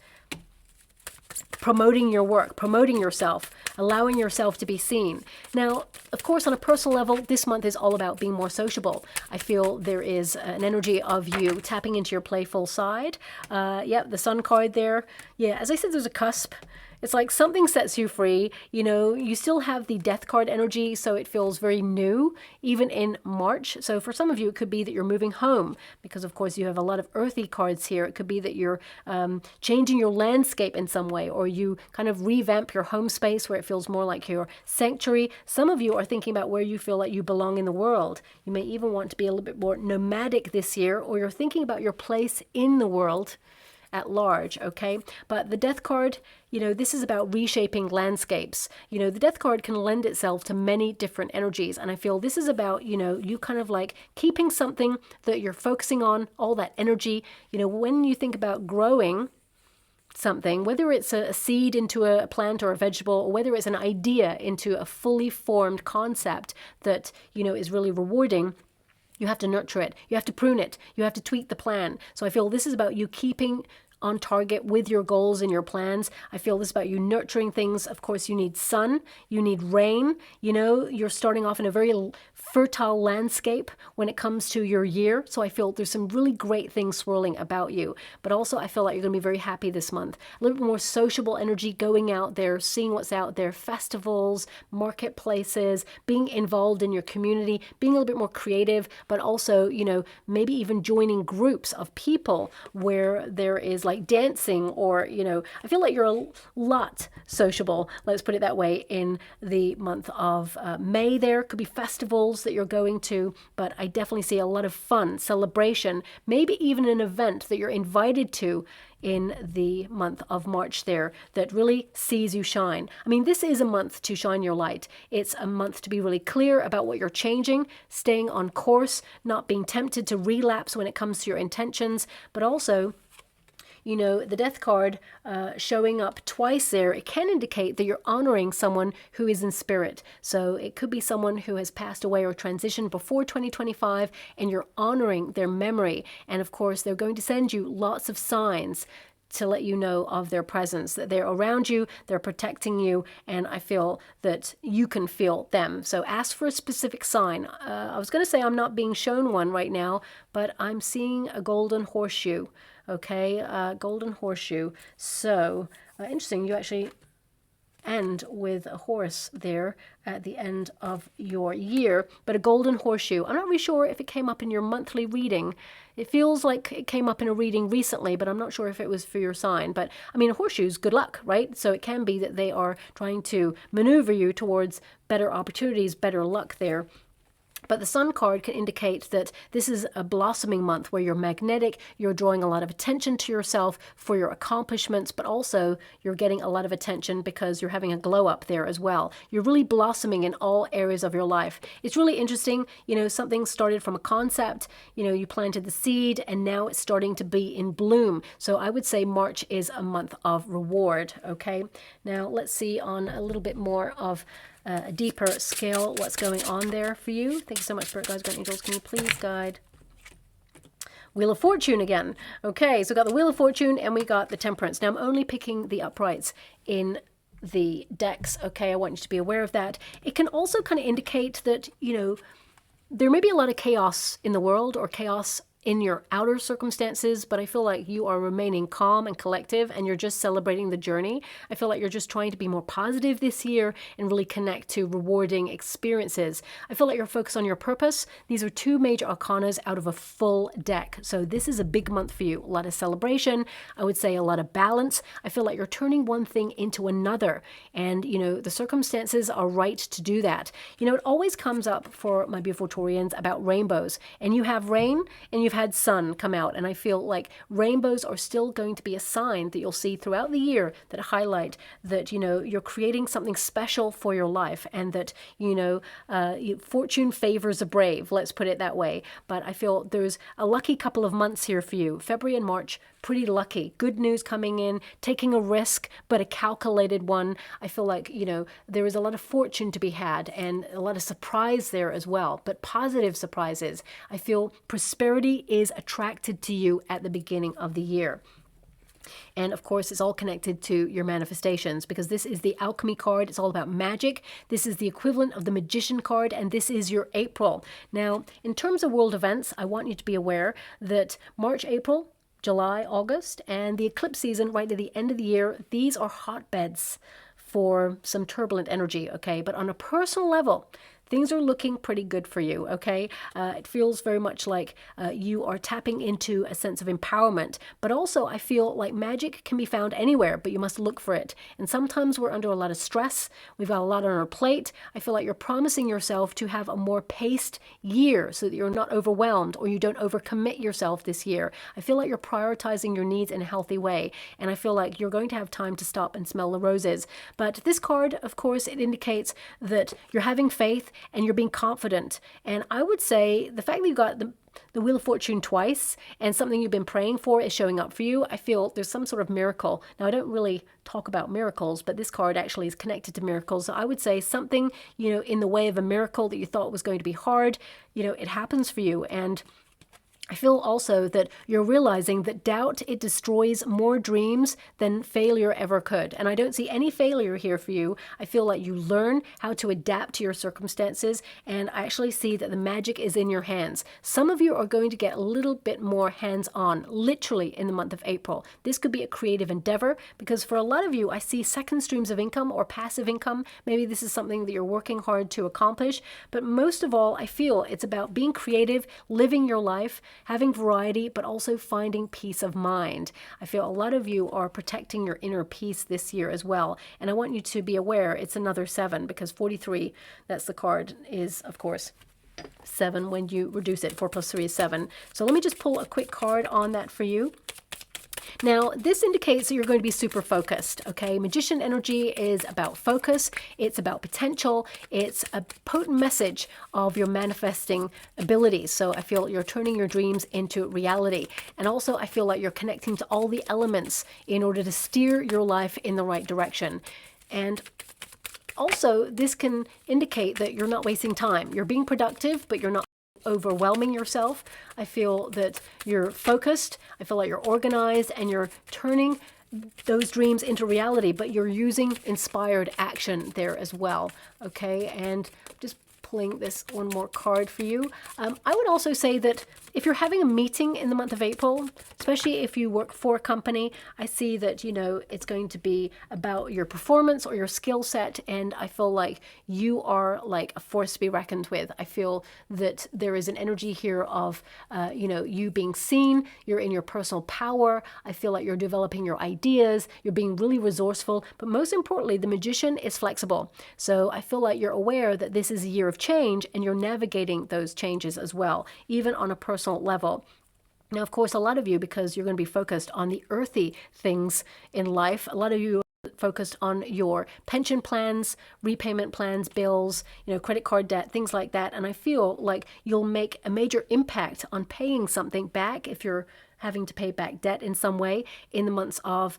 promoting your work, promoting yourself, allowing yourself to be seen. Now, of course, on a personal level, this month is all about being more sociable. I feel there is an energy of you tapping into your playful side. Yeah, the Sun card there. Yeah, as I said, there's a cusp. It's like something sets you free. You know, you still have the Death card energy, so it feels very new, even in March. So for some of you, it could be that you're moving home because, of course, you have a lot of earthy cards here. It could be that you're changing your landscape in some way, or you kind of revamp your home space where it feels more like your sanctuary. Some of you are thinking about where you feel like you belong in the world. You may even want to be a little bit more nomadic this year, or you're thinking about your place in the world at large, okay? But the Death card, you know, this is about reshaping landscapes. You know, the Death card can lend itself to many different energies, and I feel this is about, you know, you kind of like keeping something that you're focusing on, all that energy. You know, when you think about growing something, whether it's a seed into a plant or a vegetable, or whether it's an idea into a fully formed concept that, you know, is really rewarding, you have to nurture it. You have to prune it. You have to tweak the plan. So I feel this is about you keeping on target with your goals and your plans. I feel this is about you nurturing things. Of course, you need sun, you need rain. You know, you're starting off in a very fertile landscape when it comes to your year. So I feel there's some really great things swirling about you. But also I feel like you're going to be very happy this month. A little bit more sociable energy, going out there, seeing what's out there, festivals, marketplaces, being involved in your community, being a little bit more creative, but also, you know, maybe even joining groups of people where there is like dancing, or, you know, I feel like you're a lot sociable, let's put it that way, in the month of May. There could be festivals that you're going to, but I definitely see a lot of fun, celebration, maybe even an event that you're invited to in the month of March there that really sees you shine. I mean, this is a month to shine your light. It's a month to be really clear about what you're changing, staying on course, not being tempted to relapse when it comes to your intentions, but also, you know, the death card showing up twice there, it can indicate that you're honoring someone who is in spirit. So it could be someone who has passed away or transitioned before 2025, and you're honoring their memory. And of course, they're going to send you lots of signs to let you know of their presence, that they're around you, they're protecting you, and I feel that you can feel them. So ask for a specific sign. I was going to say I'm not being shown one right now, but I'm seeing a golden horseshoe. Okay, golden horseshoe. So interesting, you actually end with a horse there at the end of your year, but a golden horseshoe. I'm not really sure if it came up in your monthly reading. It feels like it came up in a reading recently, but I'm not sure if it was for your sign. But I mean, a horseshoe's good luck, right? So it can be that they are trying to maneuver you towards better opportunities, better luck there. But the Sun card can indicate that this is a blossoming month where you're magnetic, you're drawing a lot of attention to yourself for your accomplishments, but also you're getting a lot of attention because you're having a glow up there as well. You're really blossoming in all areas of your life. It's really interesting, you know, something started from a concept, you know, you planted the seed and now it's starting to be in bloom. So I would say March is a month of reward, okay? Now let's see on a little bit more of a deeper scale what's going on there for you. Thank you so much, Spirit Guides, Guardian Angels. Can you please guide Wheel of Fortune again? Okay, so we got the Wheel of Fortune and we got the Temperance. Now I'm only picking the uprights in the decks, okay? I want you to be aware of that. It can also kind of indicate that, you know, there may be a lot of chaos in the world or chaos in your outer circumstances, but I feel like you are remaining calm and collective and you're just celebrating the journey. I feel like you're just trying to be more positive this year and really connect to rewarding experiences. I feel like you're focused on your purpose. These are two major arcanas out of a full deck. So this is a big month for you. A lot of celebration. I would say a lot of balance. I feel like you're turning one thing into another. And, you know, the circumstances are right to do that. You know, it always comes up for my beautiful Taurians about rainbows. And you have rain and you've had sun come out, and I feel like rainbows are still going to be a sign that you'll see throughout the year that highlight that, you know, you're creating something special for your life, and that, you know, fortune favors the brave, let's put it that way. But I feel there's a lucky couple of months here for you. February and March, pretty lucky. Good news coming in, taking a risk, but a calculated one. I feel like, you know, there is a lot of fortune to be had and a lot of surprise there as well, but positive surprises. I feel prosperity is attracted to you at the beginning of the year. And of course, it's all connected to your manifestations, because this is the alchemy card. It's all about magic. This is the equivalent of the magician card, and this is your April. Now, in terms of world events, I want you to be aware that March, April, July, August, and the eclipse season right at the end of the year, these are hotbeds for some turbulent energy, okay? But on a personal level, things are looking pretty good for you, okay? It feels very much like you are tapping into a sense of empowerment, but also I feel like magic can be found anywhere, but you must look for it. And sometimes we're under a lot of stress. We've got a lot on our plate. I feel like you're promising yourself to have a more paced year so that you're not overwhelmed or you don't overcommit yourself this year. I feel like you're prioritizing your needs in a healthy way, and I feel like you're going to have time to stop and smell the roses. But this card, of course, it indicates that you're having faith and you're being confident. And I would say the fact that you got the Wheel of Fortune twice and something you've been praying for is showing up for you, I feel there's some sort of miracle. Now, I don't really talk about miracles, but this card actually is connected to miracles. So I would say something, you know, in the way of a miracle that you thought was going to be hard, you know, it happens for you. And I feel also that you're realizing that doubt, it destroys more dreams than failure ever could. And I don't see any failure here for you. I feel like you learn how to adapt to your circumstances, and I actually see that the magic is in your hands. Some of you are going to get a little bit more hands-on, literally in the month of April. This could be a creative endeavor, because for a lot of you, I see second streams of income or passive income. Maybe this is something that you're working hard to accomplish. But most of all, I feel it's about being creative, living your life, having variety, but also finding peace of mind. I feel a lot of you are protecting your inner peace this year as well. And I want you to be aware it's another 7, because 43, that's the card, is, of course, 7 when you reduce it. 4 plus 3 is 7. So let me just pull a quick card on that for you. Now, this indicates that you're going to be super focused, okay? Magician energy is about focus. It's about potential. It's a potent message of your manifesting abilities. So I feel you're turning your dreams into reality. And also, I feel like you're connecting to all the elements in order to steer your life in the right direction. And also, this can indicate that you're not wasting time. You're being productive, but you're not overwhelming yourself. I feel that you're focused. I feel like you're organized and you're turning those dreams into reality, but you're using inspired action there as well. Okay, and just pulling this one more card for you. I would also say that if you're having a meeting in the month of April, especially if you work for a company, I see that, you know, it's going to be about your performance or your skill set. And I feel like you are like a force to be reckoned with. I feel that there is an energy here of, you know, you being seen, you're in your personal power. I feel like you're developing your ideas, you're being really resourceful. But most importantly, the magician is flexible. So I feel like you're aware that this is a year of change and you're navigating those changes as well, even on a personal level. Now, of course, a lot of you, because you're going to be focused on the earthy things in life, a lot of you are focused on your pension plans, repayment plans, bills, you know, credit card debt, things like that. And I feel like you'll make a major impact on paying something back if you're having to pay back debt in some way in the months of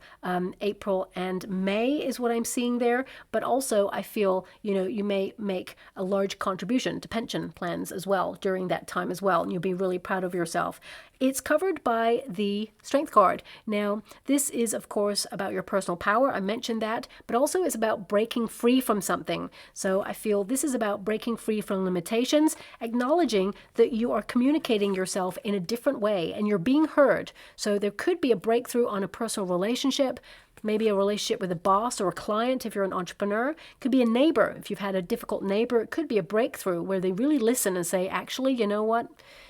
April and May is what I'm seeing there. But also I feel, you know, you may make a large contribution to pension plans as well during that time as well. And you'll be really proud of yourself. It's covered by the Strength card. Now, this is, of course, about your personal power. I mentioned that, but also it's about breaking free from something. So I feel this is about breaking free from limitations, acknowledging that you are communicating yourself in a different way and you're being heard. So there could be a breakthrough on a personal relationship, maybe a relationship with a boss or a client if you're an entrepreneur. It could be a neighbor. If you've had a difficult neighbor, it could be a breakthrough where they really listen and say, actually, you know what?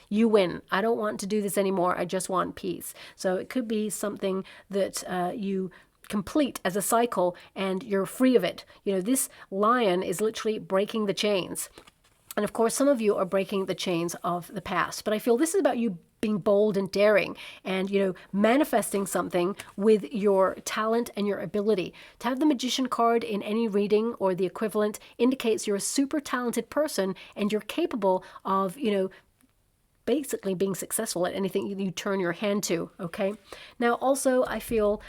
You win. I don't want to do this anymore. I just want peace. So it could be something that you complete as a cycle and you're free of it. You know, this lion is literally breaking the chains. And of course, some of you are breaking the chains of the past. But I feel this is about you being bold and daring and, you know, manifesting something with your talent and your ability. To have the Magician card in any reading or the equivalent indicates you're a super talented person and you're capable of, you know, basically being successful at anything you turn your hand to, okay? Now, also, I feel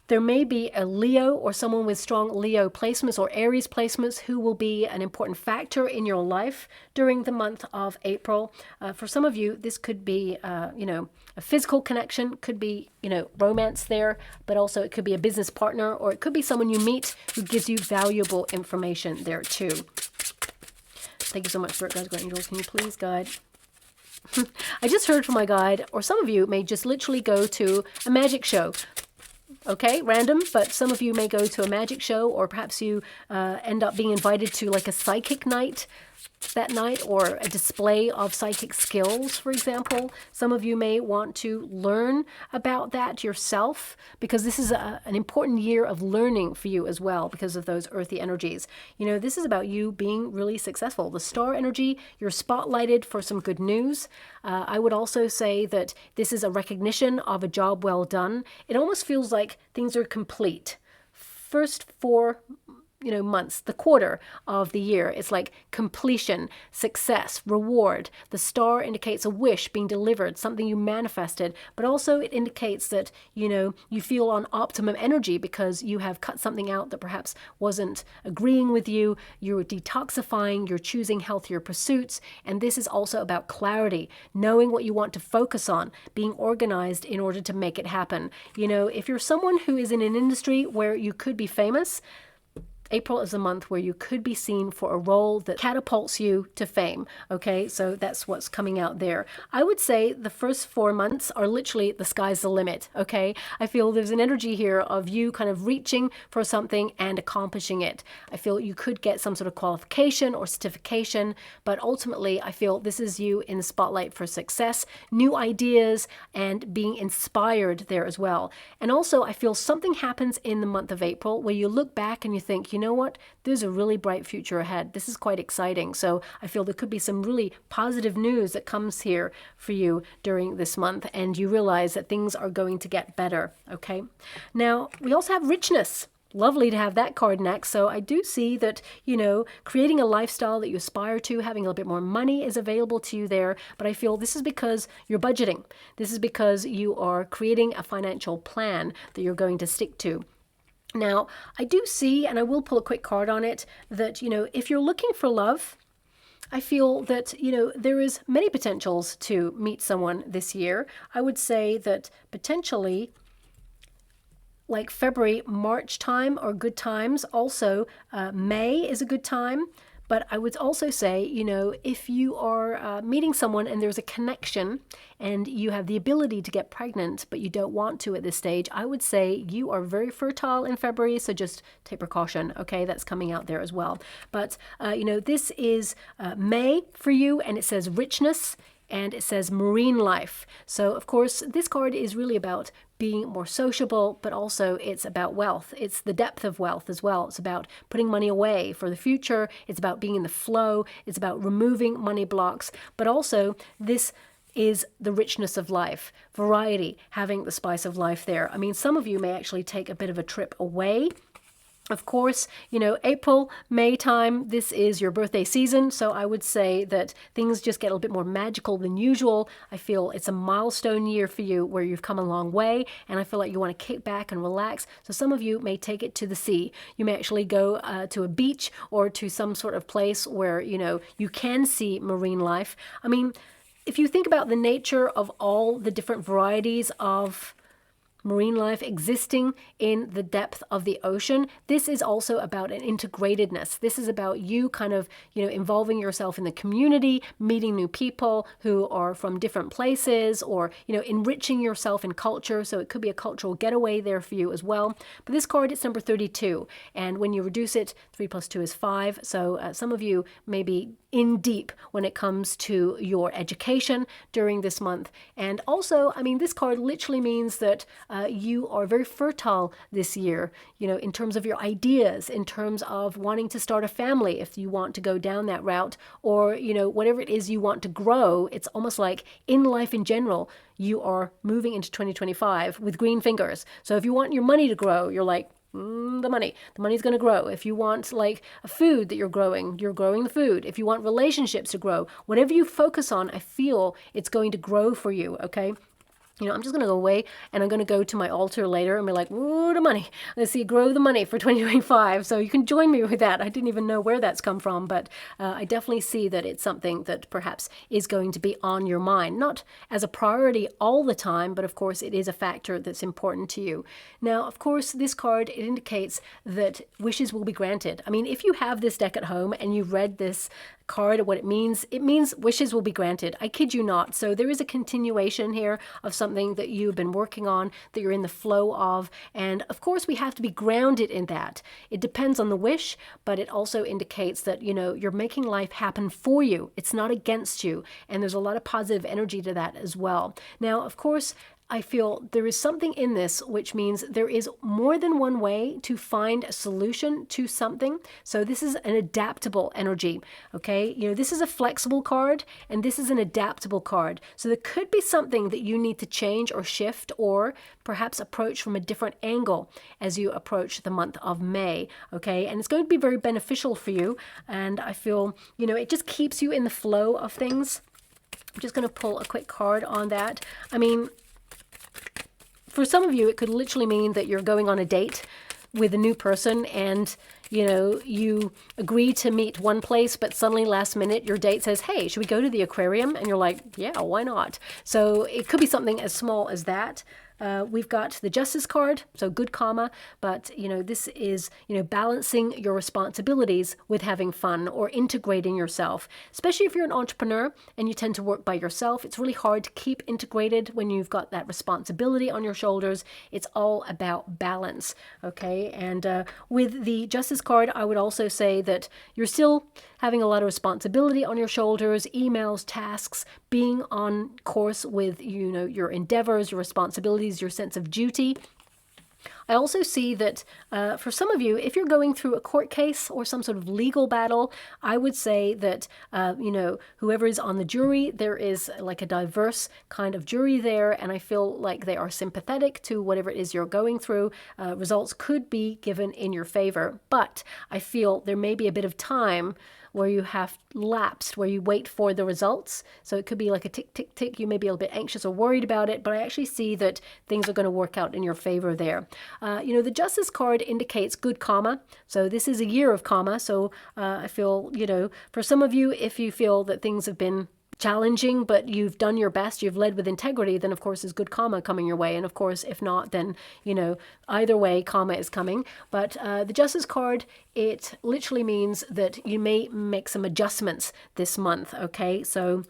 there may be a Leo or someone with strong Leo placements or Aries placements who will be an important factor in your life during the month of April. For some of you, this could be, you know, a physical connection, could be, you know, romance there, but also it could be a business partner or it could be someone you meet who gives you valuable information there too. Thank you so much, Spirit Guides, Guardian Angels. Can you please guide? I just heard from my guide, or some of you may just literally go to a magic show. Okay, random, but some of you may go to a magic show, or perhaps you end up being invited to like a psychic night that night, or a display of psychic skills, for example. Some of you may want to learn about that yourself, because this is an important year of learning for you as well, because of those earthy energies. You know, this is about you being really successful. The star energy, you're spotlighted for some good news. I would also say that this is a recognition of a job well done. It almost feels like things are complete. First 4 months, the quarter of the year. It's like completion, success, reward. The star indicates a wish being delivered, something you manifested, but also it indicates that, you feel on optimum energy because you have cut something out that perhaps wasn't agreeing with you. You're detoxifying, you're choosing healthier pursuits. And this is also about clarity, knowing what you want to focus on, being organized in order to make it happen. If you're someone who is in an industry where you could be famous, April is a month where you could be seen for a role that catapults you to fame, okay? So that's what's coming out there. I would say the first 4 months are literally the sky's the limit, okay? I feel there's an energy here of you kind of reaching for something and accomplishing it. I feel you could get some sort of qualification or certification, but ultimately I feel this is you in the spotlight for success, new ideas, and being inspired there as well. And also I feel something happens in the month of April where you look back and you think, know what? There's a really bright future ahead. This is quite exciting. So I feel there could be some really positive news that comes here for you during this month, and you realize that things are going to get better, okay? Now, we also have richness. Lovely to have that card next. So I do see that, you know, creating a lifestyle that you aspire to, having a little bit more money is available to you there. But I feel this is because you're budgeting. This is because you are creating a financial plan that you're going to stick to. Now, I do see, and I will pull a quick card on it, that, you know, if you're looking for love, I feel that, you know, there is many potentials to meet someone this year. I would say that potentially like February, March time are good times. Also, May is a good time. But I would also say, you know, if you are meeting someone and there's a connection and you have the ability to get pregnant, but you don't want to at this stage, I would say you are very fertile in February. So just take precaution. Okay, that's coming out there as well. But, you know, this is May for you, and it says richness. And it says marine life. So, of course, this card is really about being more sociable, but also it's about wealth. It's the depth of wealth as well. It's about putting money away for the future. It's about being in the flow. It's about removing money blocks. But also, this is the richness of life, variety, having the spice of life there. I mean, some of you may actually take a bit of a trip away. Of course, you know, April, May time, this is your birthday season. So I would say that things just get a little bit more magical than usual. I feel it's a milestone year for you where you've come a long way. And I feel like you want to kick back and relax. So some of you may take it to the sea. You may actually go to a beach or to some sort of place where, you know, you can see marine life. I mean, if you think about the nature of all the different varieties of marine life existing in the depth of the ocean, this is also about an integratedness. This is about you kind of, you know, involving yourself in the community, meeting new people who are from different places, or, you know, enriching yourself in culture. So it could be a cultural getaway there for you as well. But this card, it's number 32. And when you reduce it, 3 plus 2 is 5. So some of you may be in deep when it comes to your education during this month. And also, I mean, this card literally means that you are very fertile this year, you know, in terms of your ideas, in terms of wanting to start a family if you want to go down that route, or, you know, whatever it is you want to grow. It's almost like in life in general, you are moving into 2025 with green fingers. So if you want your money to grow, you're like, the money's going to grow. If you want like a food that you're growing the food. If you want relationships to grow, whatever you focus on, I feel it's going to grow for you. Okay. You know, I'm just going to go away and I'm going to go to my altar later and be like, ooh, the money. Let's see, grow the money for 2025. So you can join me with that. I didn't even know where that's come from, but I definitely see that it's something that perhaps is going to be on your mind. Not as a priority all the time, but of course it is a factor that's important to you. Now, of course, this card, it indicates that wishes will be granted. I mean, if you have this deck at home and you've read this card, what it means wishes will be granted. I kid you not. So there is a continuation here of something that you've been working on, that you're in the flow of. And of course, we have to be grounded in that. It depends on the wish, but it also indicates that, you know, you're making life happen for you. It's not against you. And there's a lot of positive energy to that as well. Now, of course, I feel there is something in this which means there is more than one way to find a solution to something. So this is an adaptable energy, okay? You know, this is a flexible card and this is an adaptable card. So there could be something that you need to change or shift or perhaps approach from a different angle as you approach the month of May, okay? And it's going to be very beneficial for you. And I feel, you know, it just keeps you in the flow of things. I'm just going to pull a quick card on that. I mean, for some of you, it could literally mean that you're going on a date with a new person and, you know, you agree to meet one place, but suddenly last minute your date says, hey, should we go to the aquarium? And you're like, yeah, why not? So it could be something as small as that. We've got the Justice card, so good karma, but, you know, this is, you know, balancing your responsibilities with having fun or integrating yourself, especially if you're an entrepreneur and you tend to work by yourself. It's really hard to keep integrated when you've got that responsibility on your shoulders. It's all about balance, okay? And with the Justice card, I would also say that you're still having a lot of responsibility on your shoulders, emails, tasks, being on course with, you know, your endeavors, your responsibilities, your sense of duty. I also see that for some of you, if you're going through a court case or some sort of legal battle, I would say that, whoever is on the jury, there is like a diverse kind of jury there, and I feel like they are sympathetic to whatever it is you're going through. Results could be given in your favor, but I feel there may be a bit of time where you have lapsed, where you wait for the results. So it could be like a tick, tick, tick. You may be a little bit anxious or worried about it, but I actually see that things are going to work out in your favor there. The Justice card indicates good karma. So this is a year of karma. So I feel, for some of you, if you feel that things have been challenging, but you've done your best, you've led with integrity, then of course is good karma coming your way. And of course, if not, then, either way, karma is coming. But the Justice card, it literally means that you may make some adjustments this month, okay? So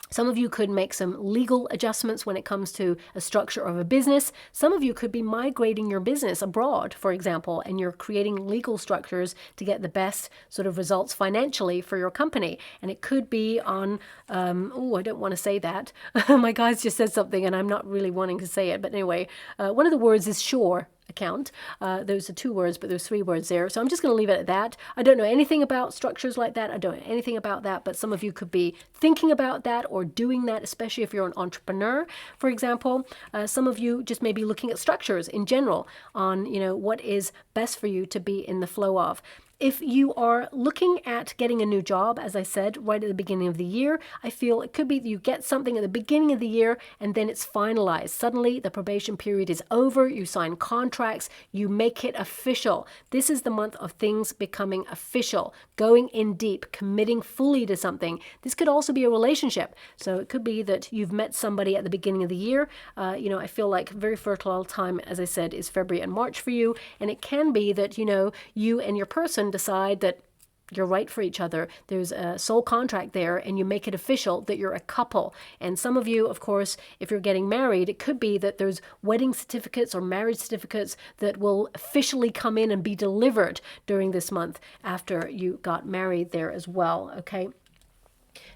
some of you could make some legal adjustments when it comes to a structure of a business. Some of you could be migrating your business abroad, for example, and you're creating legal structures to get the best sort of results financially for your company. And it could be on, I don't want to say that. My guys just said something and I'm not really wanting to say it. But anyway, one of the words is shore account. Those are 2 words, but there's 3 words there. So I'm just going to leave it at that. I don't know anything about structures like that. I don't know anything about that, but some of you could be thinking about that or doing that, especially if you're an entrepreneur, for example. Some of you just may be looking at structures in general on, what is best for you to be in the flow of. If you are looking at getting a new job, as I said, right at the beginning of the year, I feel it could be that you get something at the beginning of the year and then it's finalized. Suddenly the probation period is over, you sign contracts, you make it official. This is the month of things becoming official, going in deep, committing fully to something. This could also be a relationship. So it could be that you've met somebody at the beginning of the year. I feel like very fertile time, as I said, is February and March for you. And it can be that, you and your person decide that you're right for each other. There's a soul contract there and you make it official that you're a couple. And some of you, of course, if you're getting married, it could be that there's wedding certificates or marriage certificates that will officially come in and be delivered during this month after you got married there as well, okay?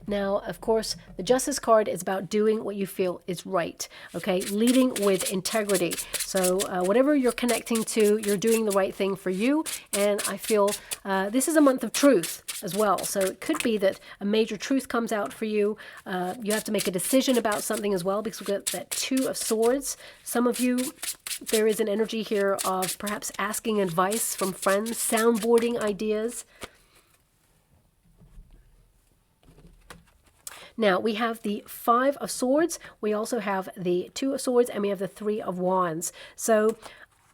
Now, of course, the Justice card is about doing what you feel is right, okay? Leading with integrity. So whatever you're connecting to, you're doing the right thing for you. And I feel this is a month of truth as well. So it could be that a major truth comes out for you. You have to make a decision about something as well because we've got that 2 of Swords. Some of you, there is an energy here of perhaps asking advice from friends, soundboarding ideas. Now, we have the 5 of Swords, we also have the 2 of Swords, and we have the 3 of Wands. So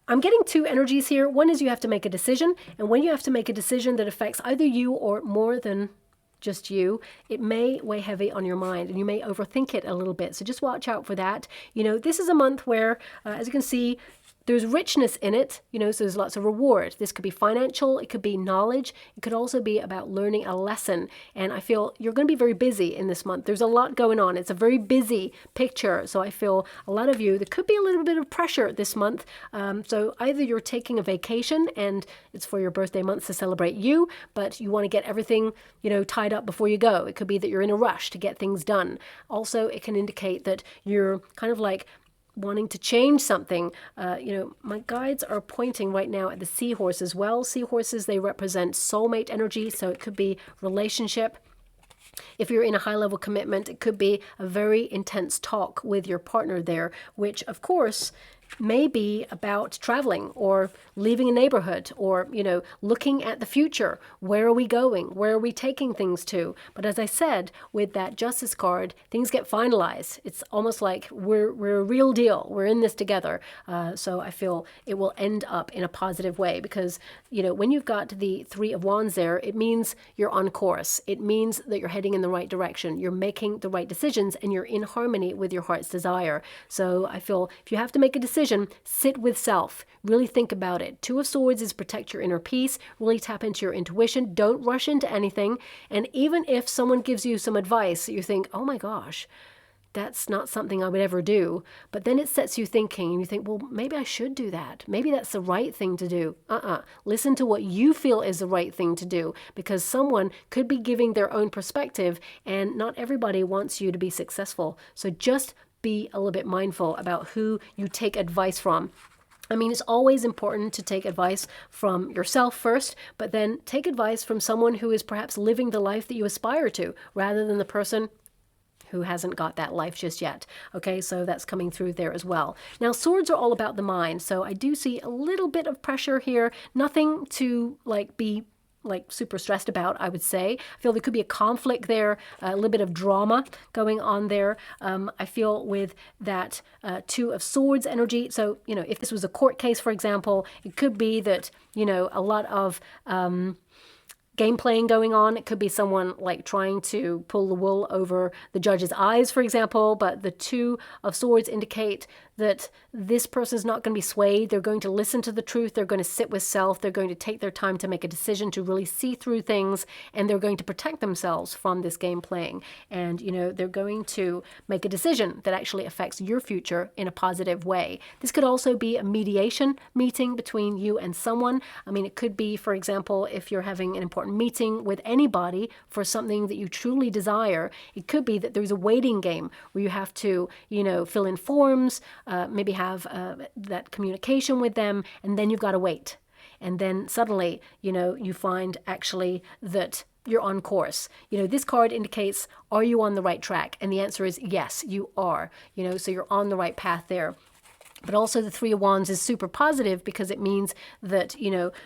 I'm getting 2 energies here. One is you have to make a decision, and when you have to make a decision that affects either you or more than just you, it may weigh heavy on your mind and you may overthink it a little bit. So just watch out for that. This is a month where, as you can see, there's richness in it, so there's lots of reward. This could be financial, it could be knowledge, it could also be about learning a lesson. And I feel you're going to be very busy in this month. There's a lot going on. It's a very busy picture. So I feel a lot of you, there could be a little bit of pressure this month. So either you're taking a vacation and it's for your birthday month to celebrate you, but you want to get everything, tied up before you go. It could be that you're in a rush to get things done. Also, it can indicate that you're kind of like wanting to change something. My guides are pointing right now at the seahorse as well. Seahorses, they represent soulmate energy, so it could be relationship. If you're in a high-level commitment, it could be a very intense talk with your partner there, which, of course, may be about traveling or leaving a neighborhood or, looking at the future. Where are we going? Where are we taking things to? But as I said, with that Justice card, things get finalized. It's almost like we're a real deal. We're in this together. So I feel it will end up in a positive way because, when you've got the 3 of Wands there, it means you're on course. It means that you're heading in the right direction. You're making the right decisions and you're in harmony with your heart's desire. So I feel if you have to make a decision, sit with self. Really think about it. 2 of Swords is protect your inner peace. Really tap into your intuition. Don't rush into anything. And even if someone gives you some advice that you think, oh my gosh, that's not something I would ever do. But then it sets you thinking and you think, well, maybe I should do that. Maybe that's the right thing to do. Listen to what you feel is the right thing to do because someone could be giving their own perspective and not everybody wants you to be successful. So just be a little bit mindful about who you take advice from. I mean, it's always important to take advice from yourself first, but then take advice from someone who is perhaps living the life that you aspire to, rather than the person who hasn't got that life just yet. Okay, so that's coming through there as well. Now, swords are all about the mind, so I do see a little bit of pressure here. Nothing to be super stressed about, I would say. I feel there could be a conflict there, a little bit of drama going on there. I feel with that Two of Swords energy. So, if this was a court case, for example, it could be that, a lot of game playing going on. It could be someone trying to pull the wool over the judge's eyes, for example, but the Two of Swords indicate that this person is not going to be swayed. They're going to listen to the truth. They're going to sit with self. They're going to take their time to make a decision, to really see through things, and they're going to protect themselves from this game playing. And, they're going to make a decision that actually affects your future in a positive way. This could also be a mediation meeting between you and someone. I mean, it could be, for example, if you're having an important meeting with anybody for something that you truly desire, it could be that there's a waiting game where you have to, fill in forms, maybe have that communication with them, and then you've got to wait. And then suddenly, you find actually that you're on course. This card indicates, are you on the right track? And the answer is yes, you are. So you're on the right path there. But also the Three of Wands is super positive because it means that,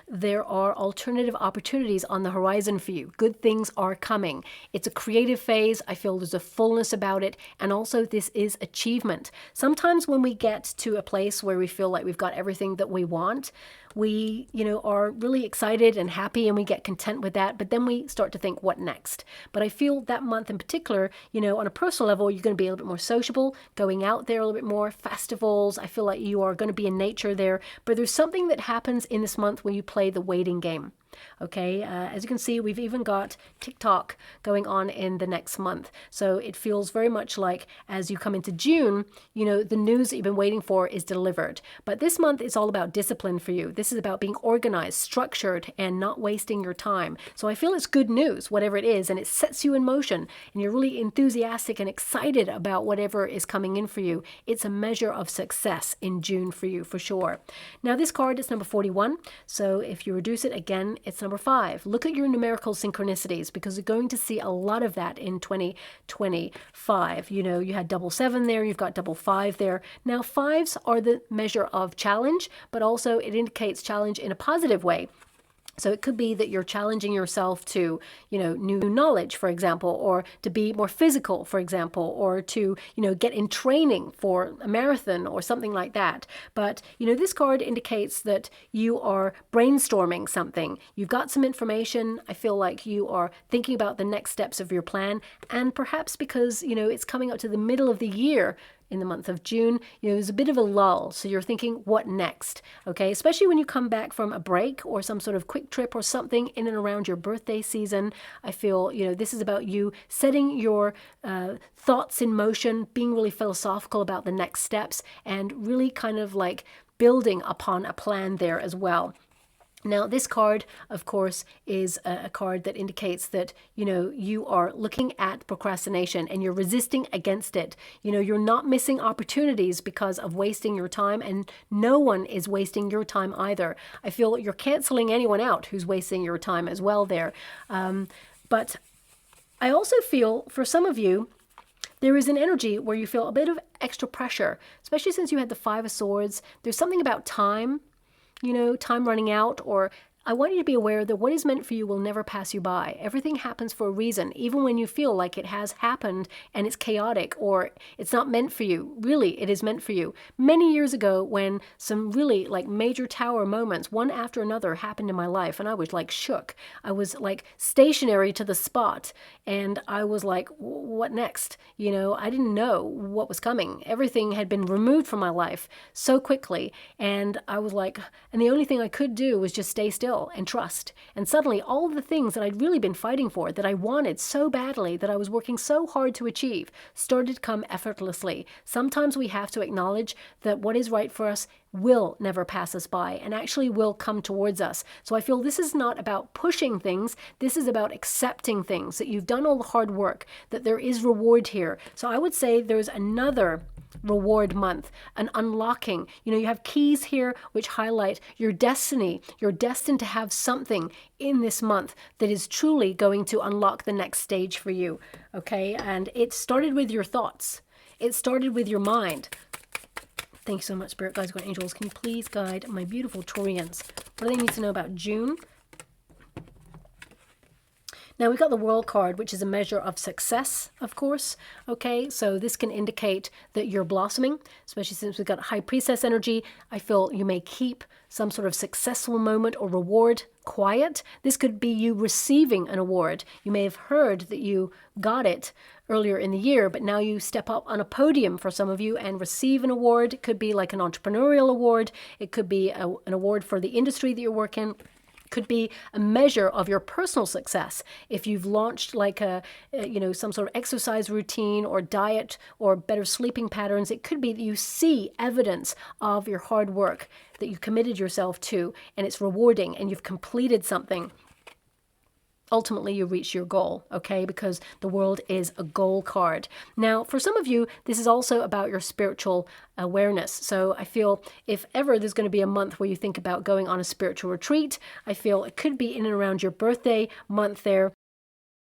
there are alternative opportunities on the horizon for you. Good things are coming. It's a creative phase. I feel there's a fullness about it. And also this is achievement. Sometimes when we get to a place where we feel like we've got everything that we want, we, are really excited and happy and we get content with that. But then we start to think, what next? But I feel that month in particular, on a personal level, you're going to be a little bit more sociable, going out there a little bit more, festivals. I feel like you are going to be in nature there. But there's something that happens in this month when you play the waiting game. Okay, as you can see, we've even got TikTok going on in the next month. So it feels very much like as you come into June, the news that you've been waiting for is delivered. But this month is all about discipline for you. This is about being organized, structured, and not wasting your time. So I feel it's good news, whatever it is, and it sets you in motion, and you're really enthusiastic and excited about whatever is coming in for you. It's a measure of success in June for you, for sure. Now, this card is number 41. So if you reduce it again, it's number 5. Look at your numerical synchronicities because you're going to see a lot of that in 2025. You had double 7 there, you've got double 5 there. Now, 5s are the measure of challenge, but also it indicates challenge in a positive way. So it could be that you're challenging yourself to, new knowledge, for example, or to be more physical, for example, or to, get in training for a marathon or something like that. But, this card indicates that you are brainstorming something. You've got some information. I feel like you are thinking about the next steps of your plan. And perhaps because, it's coming up to the middle of the year, in the month of June, there's a bit of a lull. So you're thinking, what next? Okay, especially when you come back from a break or some sort of quick trip or something in and around your birthday season. I feel, this is about you setting your thoughts in motion, being really philosophical about the next steps, and really kind of building upon a plan there as well. Now, this card, of course, is a card that indicates that, you are looking at procrastination and you're resisting against it. You're not missing opportunities because of wasting your time, and no one is wasting your time either. I feel you're canceling anyone out who's wasting your time as well there. But I also feel for some of you, there is an energy where you feel a bit of extra pressure, especially since you had the 5 of Swords. There's something about time. Time running out, or I want you to be aware that what is meant for you will never pass you by. Everything happens for a reason, even when you feel like it has happened and it's chaotic or it's not meant for you. Really, it is meant for you. Many years ago, when some really major tower moments, one after another, happened in my life, and I was shook. I was stationary to the spot, and I was like, what next? I didn't know what was coming. Everything had been removed from my life so quickly, and I was and the only thing I could do was just stay still and trust. And suddenly all of the things that I'd really been fighting for, that I wanted so badly, that I was working so hard to achieve, started to come effortlessly. Sometimes we have to acknowledge that what is right for us will never pass us by and actually will come towards us. So I feel this is not about pushing things. This is about accepting things, that you've done all the hard work, that there is reward here. So I would say there's another reward month, an unlocking. You know, you have keys here which highlight your destiny. You're destined to have something in this month that is truly going to unlock the next stage for you, okay? And it started with your thoughts. It started with your mind. Thank you so much, Spirit Guides, God, Angels. Can you please guide my beautiful Taurians? What do they need to know about June? Now, we've got the World card, which is a measure of success, of course. Okay, so this can indicate that you're blossoming, especially since we've got High Priestess energy. I feel you may keep some sort of successful moment or reward quiet. This could be you receiving an award. You may have heard that you got it earlier in the year, but now you step up on a podium for some of you and receive an award. It could be like an entrepreneurial award. It could be an award for the industry that you work in. Could be a measure of your personal success. If you've launched like some sort of exercise routine or diet or better sleeping patterns, it could be that you see evidence of your hard work that you committed yourself to, and it's rewarding and you've completed something. Ultimately, you reach your goal, okay? Because the World is a goal card. Now, for some of you, this is also about your spiritual awareness. So I feel if ever there's going to be a month where you think about going on a spiritual retreat, I feel it could be in and around your birthday month there,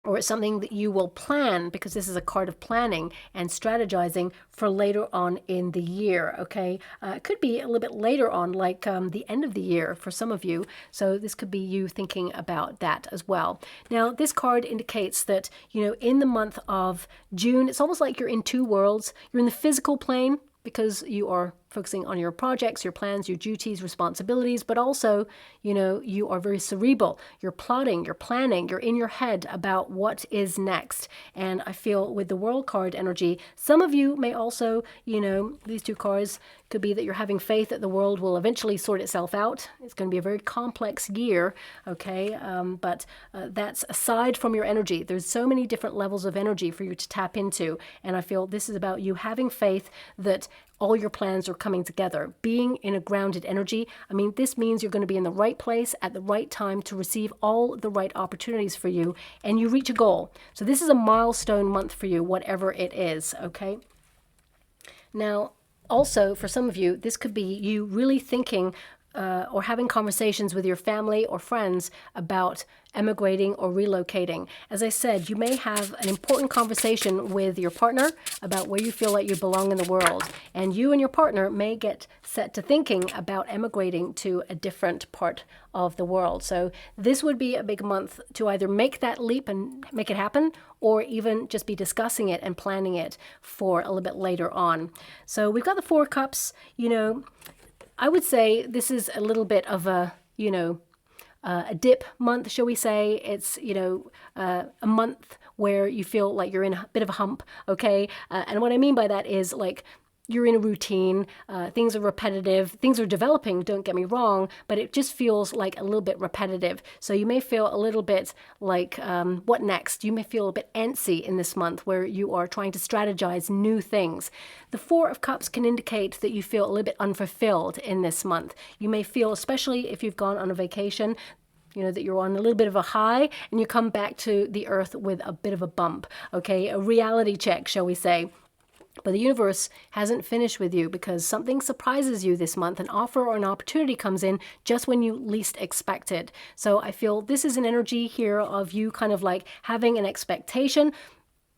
or it's something that you will plan, because this is a card of planning and strategizing for later on in the year, okay? It could be a little bit later on, like the end of the year for some of you. So this could be you thinking about that as well. Now, this card indicates that, you know, in the month of June, it's almost like you're in two worlds. You're in the physical plane, because you are focusing on your projects, your plans, your duties, responsibilities, but also, you know, you are very cerebral. You're plotting, you're planning, you're in your head about what is next. And I feel with the World card energy, some of you may also, you know, these two cards could be that you're having faith that the world will eventually sort itself out. It's going to be a very complex year, okay? But that's aside from your energy. There's so many different levels of energy for you to tap into. And I feel this is about you having faith that all your plans are coming together, being in a grounded energy. I mean, this means you're going to be in the right place at the right time to receive all the right opportunities for you, and you reach a goal. So this is a milestone month for you, whatever it is, okay? Now, also, for some of you, this could be you really thinking or having conversations with your family or friends about emigrating or relocating. As I said, you may have an important conversation with your partner about where you feel like you belong in the world. And you and your partner may get set to thinking about emigrating to a different part of the world. So this would be a big month to either make that leap and make it happen, or even just be discussing it and planning it for a little bit later on. So we've got the Four Cups, you know. I would say this is a little bit of a, you know, a dip month, shall we say. It's, you know, a month where you feel like you're in a bit of a hump, okay? And what I mean by that is like you're in a routine, things are repetitive, things are developing, don't get me wrong, but it just feels like a little bit repetitive. So you may feel a little bit like, what next? You may feel a bit antsy in this month where you are trying to strategize new things. The Four of Cups can indicate that you feel a little bit unfulfilled in this month. You may feel, especially if you've gone on a vacation, you know, that you're on a little bit of a high and you come back to the earth with a bit of a bump, okay? A reality check, shall we say. But the universe hasn't finished with you, because something surprises you this month. An offer or an opportunity comes in just when you least expect it. So I feel this is an energy here of you kind of like having an expectation,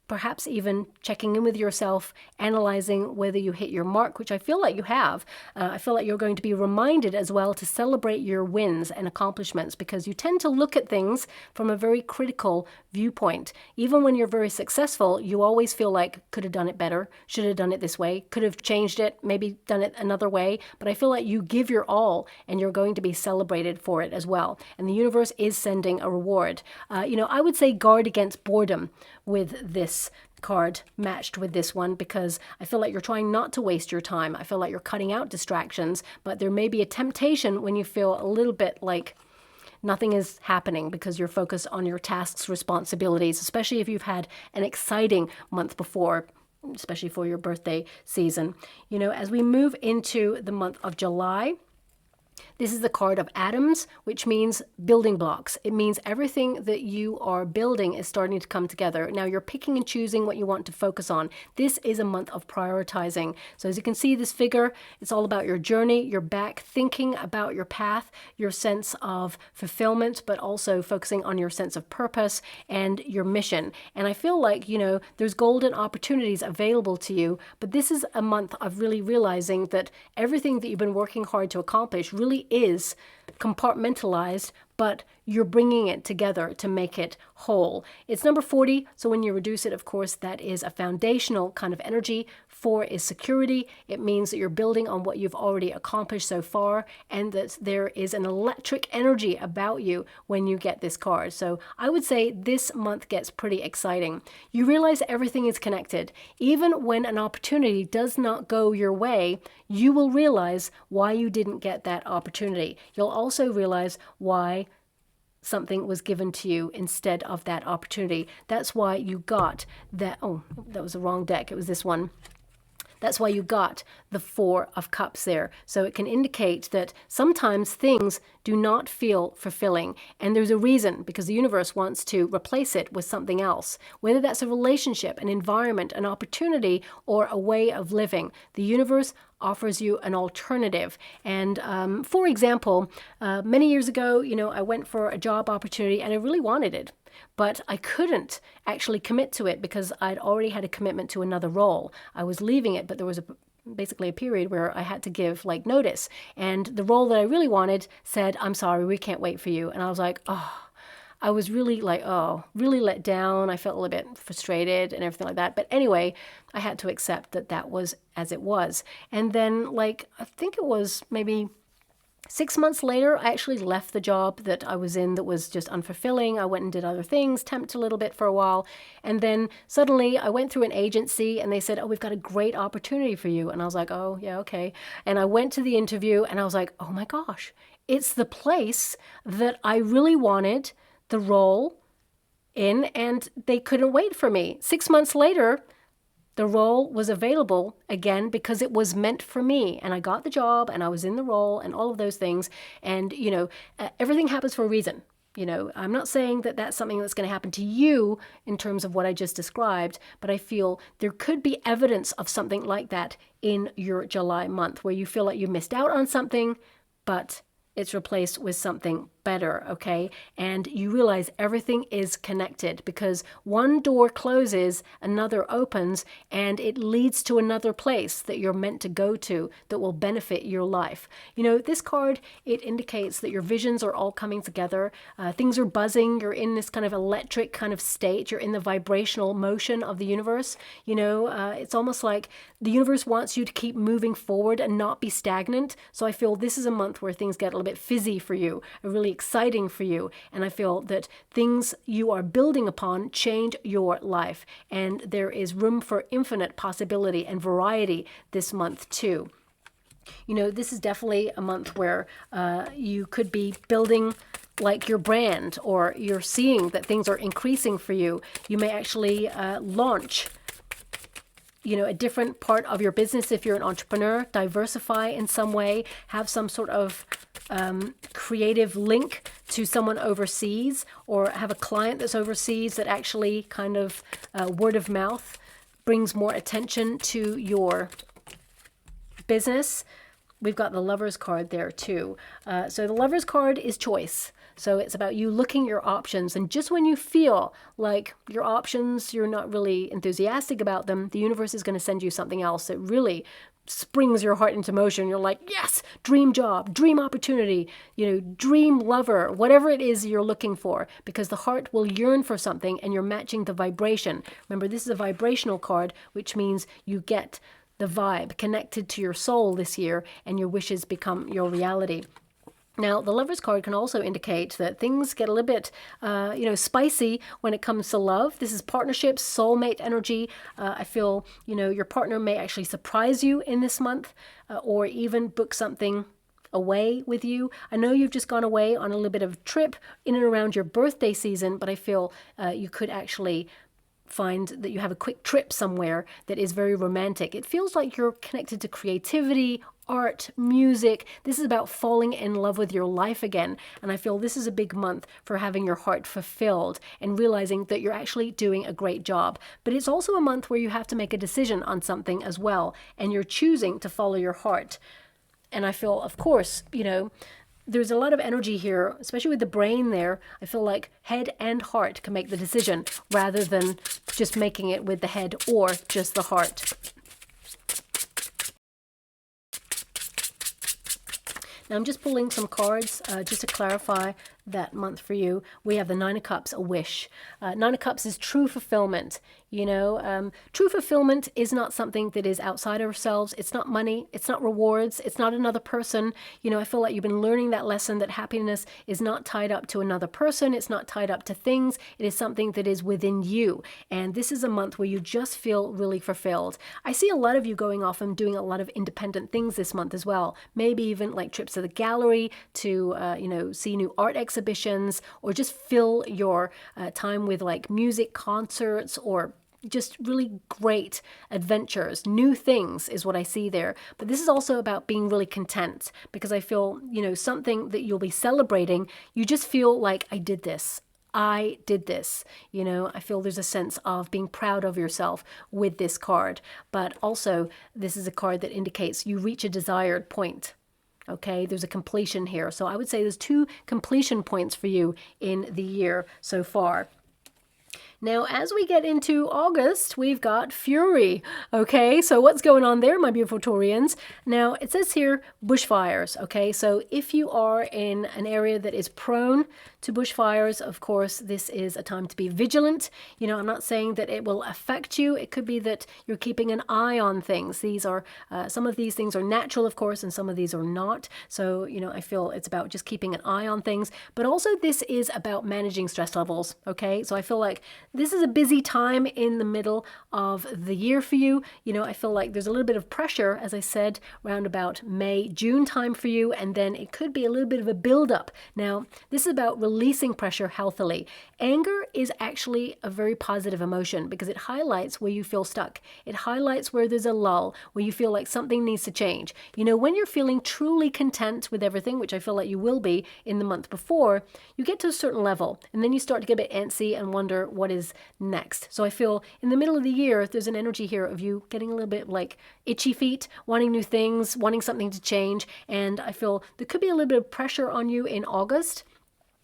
perhaps even checking in with yourself, analyzing whether you hit your mark, which I feel like you have. I feel like you're going to be reminded as well to celebrate your wins and accomplishments, because you tend to look at things from a very critical viewpoint. Even when you're very successful, you always feel like, could have done it better, should have done it this way, could have changed it, maybe done it another way. But I feel like you give your all and you're going to be celebrated for it as well. And the universe is sending a reward. You know, I would say guard against boredom with this card matched with this one, because I feel like you're trying not to waste your time. I feel like you're cutting out distractions, but there may be a temptation when you feel a little bit like nothing is happening because you're focused on your tasks, responsibilities, especially if you've had an exciting month before, especially for your birthday season. You know, as we move into the month of July, This is the card of atoms, which means building blocks. It means everything that you are building is starting to come together. Now you're picking and choosing what you want to focus on. This is a month of prioritizing. So as you can see, this figure, it's all about your journey. You're back thinking about your path, your sense of fulfillment, but also focusing on your sense of purpose and your mission. And I feel like, you know, there's golden opportunities available to you, but this is a month of really realizing that everything that you've been working hard to accomplish really is compartmentalized, but you're bringing it together to make it whole. It's number 40, so when you reduce it, of course, that is a foundational kind of energy. 4 is security. It means that you're building on what you've already accomplished so far, and that there is an electric energy about you when you get this card. So I would say this month gets pretty exciting. You realize everything is connected. Even when an opportunity does not go your way, you will realize why you didn't get that opportunity. You'll also realize why something was given to you instead of that opportunity. That's why you got that. Oh, that was the wrong deck. It was this one. That's why you got the 4 of Cups there. So it can indicate that sometimes things do not feel fulfilling. And there's a reason, because the universe wants to replace it with something else. Whether that's a relationship, an environment, an opportunity, or a way of living, the universe offers you an alternative. And for example, many years ago, you know, I went for a job opportunity and I really wanted it, but I couldn't actually commit to it because I'd already had a commitment to another role. I was leaving it, but there was basically a period where I had to give like notice. And the role that I really wanted said, "I'm sorry, we can't wait for you." And I was like, oh, I was really like, oh, really let down. I felt a little bit frustrated and everything like that. But anyway, I had to accept that that was as it was. And then like, I think it was maybe 6 months later, I actually left the job that I was in that was just unfulfilling. I went and did other things, temped a little bit for a while. And then suddenly I went through an agency and they said, "Oh, we've got a great opportunity for you." And I was like, "Oh, yeah, okay." And I went to the interview and I was like, "Oh my gosh, it's the place that I really wanted the role in, and they couldn't wait for me." 6 months later, the role was available again because it was meant for me, and I got the job and I was in the role and all of those things. And, you know, everything happens for a reason. You know, I'm not saying that that's something that's going to happen to you in terms of what I just described, but I feel there could be evidence of something like that in your July month where you feel like you missed out on something, but it's replaced with something better, okay? And you realize everything is connected because one door closes, another opens, and it leads to another place that you're meant to go to that will benefit your life. You know, this card, it indicates that your visions are all coming together. Things are buzzing. You're in this kind of electric kind of state. You're in the vibrational motion of the universe. You know, it's almost like the universe wants you to keep moving forward and not be stagnant. So I feel this is a month where things get a little bit fizzy for you, really exciting for you, and I feel that things you are building upon change your life, and there is room for infinite possibility and variety this month too. You know, this is definitely a month where you could be building like your brand, or you're seeing that things are increasing for you. You may actually launch, you know, a different part of your business if you're an entrepreneur, diversify in some way, have some sort of creative link to someone overseas, or have a client that's overseas that actually kind of word of mouth brings more attention to your business. We've got the Lover's card there too. So the Lover's card is choice. So it's about you looking at your options, and just when you feel like your options, you're not really enthusiastic about them, the universe is going to send you something else that really springs your heart into motion. You're like, yes, dream job, dream opportunity, you know, dream lover, whatever it is you're looking for, because the heart will yearn for something and you're matching the vibration. Remember, this is a vibrational card, which means you get the vibe connected to your soul this year and your wishes become your reality. Now, the Lover's card can also indicate that things get a little bit, you know, spicy when it comes to love. This is partnerships, soulmate energy. I feel, you know, your partner may actually surprise you in this month, or even book something away with you. I know you've just gone away on a little bit of a trip in and around your birthday season, but I feel you could actually find that you have a quick trip somewhere that is very romantic. It feels like you're connected to creativity, art, music. This is about falling in love with your life again. And I feel this is a big month for having your heart fulfilled and realizing that you're actually doing a great job. But it's also a month where you have to make a decision on something as well, and you're choosing to follow your heart. And I feel, of course, you know, there's a lot of energy here, especially with the brain there. I feel like head and heart can make the decision rather than just making it with the head or just the heart. Now I'm just pulling some cards just to clarify that month for you. We have the Nine of Cups, a wish. Nine of Cups is true fulfillment. You know, true fulfillment is not something that is outside ourselves. It's not money. It's not rewards. It's not another person. You know, I feel like you've been learning that lesson that happiness is not tied up to another person. It's not tied up to things. It is something that is within you. And this is a month where you just feel really fulfilled. I see a lot of you going off and doing a lot of independent things this month as well. Maybe even like trips to the gallery to, you know, see new art exhibitions, or just fill your time with like music concerts or just really great adventures. New things is what I see there. But this is also about being really content, because I feel, you know, something that you'll be celebrating, you just feel like, I did this. I did this. You know, I feel there's a sense of being proud of yourself with this card. But also, this is a card that indicates you reach a desired point. Okay, there's a completion here. So I would say there's 2 completion points for you in the year so far. Now, as we get into August, we've got Fury. Okay, so what's going on there, my beautiful Taurians? Now, it says here, bushfires. Okay, so if you are in an area that is prone to bushfires, of course, this is a time to be vigilant. You know, I'm not saying that it will affect you. It could be that you're keeping an eye on things. These are, some of these things are natural, of course, and some of these are not. So, you know, I feel it's about just keeping an eye on things. But also, this is about managing stress levels. Okay, so I feel like this is a busy time in the middle of the year for you. You know, I feel like there's a little bit of pressure, as I said, around about May, June time for you, and then it could be a little bit of a build-up. Now, this is about releasing pressure healthily. Anger is actually a very positive emotion because it highlights where you feel stuck. It highlights where there's a lull, where you feel like something needs to change. You know, when you're feeling truly content with everything, which I feel like you will be in the month before, you get to a certain level, and then you start to get a bit antsy and wonder what is next. So I feel in the middle of the year, there's an energy here of you getting a little bit like itchy feet, wanting new things, wanting something to change. And I feel there could be a little bit of pressure on you in August.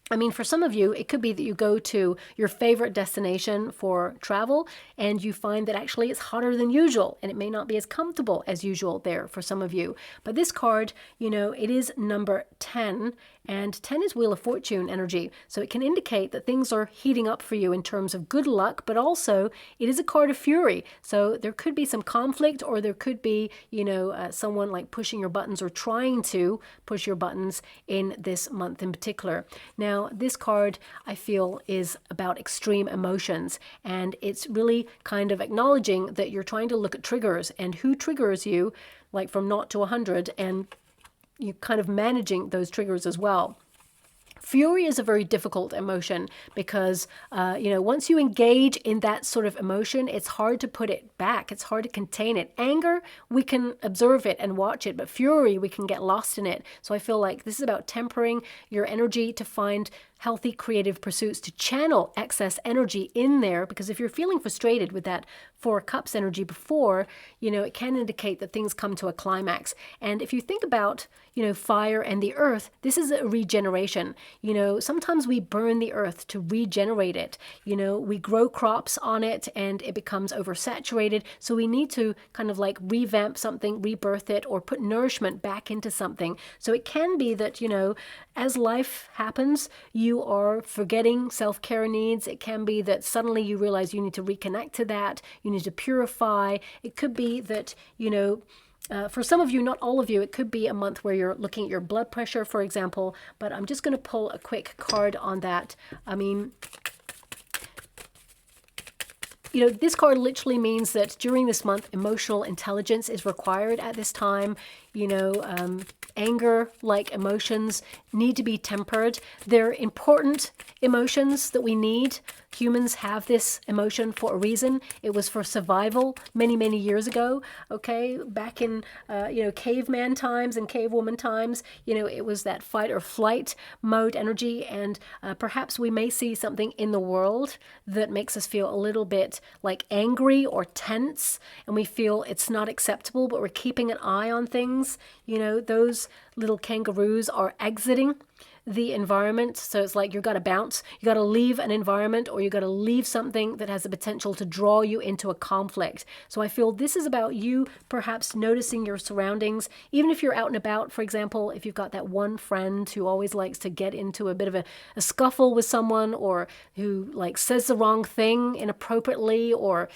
I mean, for some of you, it could be that you go to your favorite destination for travel and you find that actually it's hotter than usual and it may not be as comfortable as usual there for some of you. But this card, you know, it is number 10, and 10 is Wheel of Fortune energy. So it can indicate that things are heating up for you in terms of good luck, but also it is a card of fury. So there could be some conflict, or there could be, you know, someone like pushing your buttons or trying to push your buttons in this month in particular. Now, this card, I feel, is about extreme emotions, and it's really kind of acknowledging that you're trying to look at triggers and who triggers you, like from 0 to 100, and you kind of managing those triggers as well. Fury is a very difficult emotion because, you know, once you engage in that sort of emotion, it's hard to put it back. It's hard to contain it. Anger, we can observe it and watch it, but fury, we can get lost in it. So I feel like this is about tempering your energy to find healthy creative pursuits, to channel excess energy in there, because if you're feeling frustrated with that 4 cups energy before, you know, it can indicate that things come to a climax. And if you think about, you know, fire and the earth, this is a regeneration. You know, sometimes we burn the earth to regenerate it. You know, we grow crops on it and it becomes oversaturated. So we need to kind of like revamp something, rebirth it, or put nourishment back into something. So it can be that, you know, as life happens, you are forgetting self-care needs. It can be that suddenly you realize you need to reconnect to that. You need to purify. It could be that, you know, for some of you, not all of you, it could be a month where you're looking at your blood pressure, for example, but I'm just going to pull a quick card on that. I mean, you know, this card literally means that during this month, emotional intelligence is required at this time, you know, anger-like emotions need to be tempered. They're important emotions that we need. Humans have this emotion for a reason. It was for survival many, many years ago, okay? Back in, caveman times and cavewoman times, it was that fight or flight mode energy, and perhaps we may see something in the world that makes us feel a little bit like angry or tense, and we feel it's not acceptable, but we're keeping an eye on things. Those little kangaroos are exiting the environment. So it's like you got to bounce, you got to leave an environment, or you got to leave something that has the potential to draw you into a conflict. So I feel this is about you perhaps noticing your surroundings, even if you're out and about. For example, if you've got that one friend who always likes to get into a bit of a scuffle with someone, or who like says the wrong thing inappropriately, or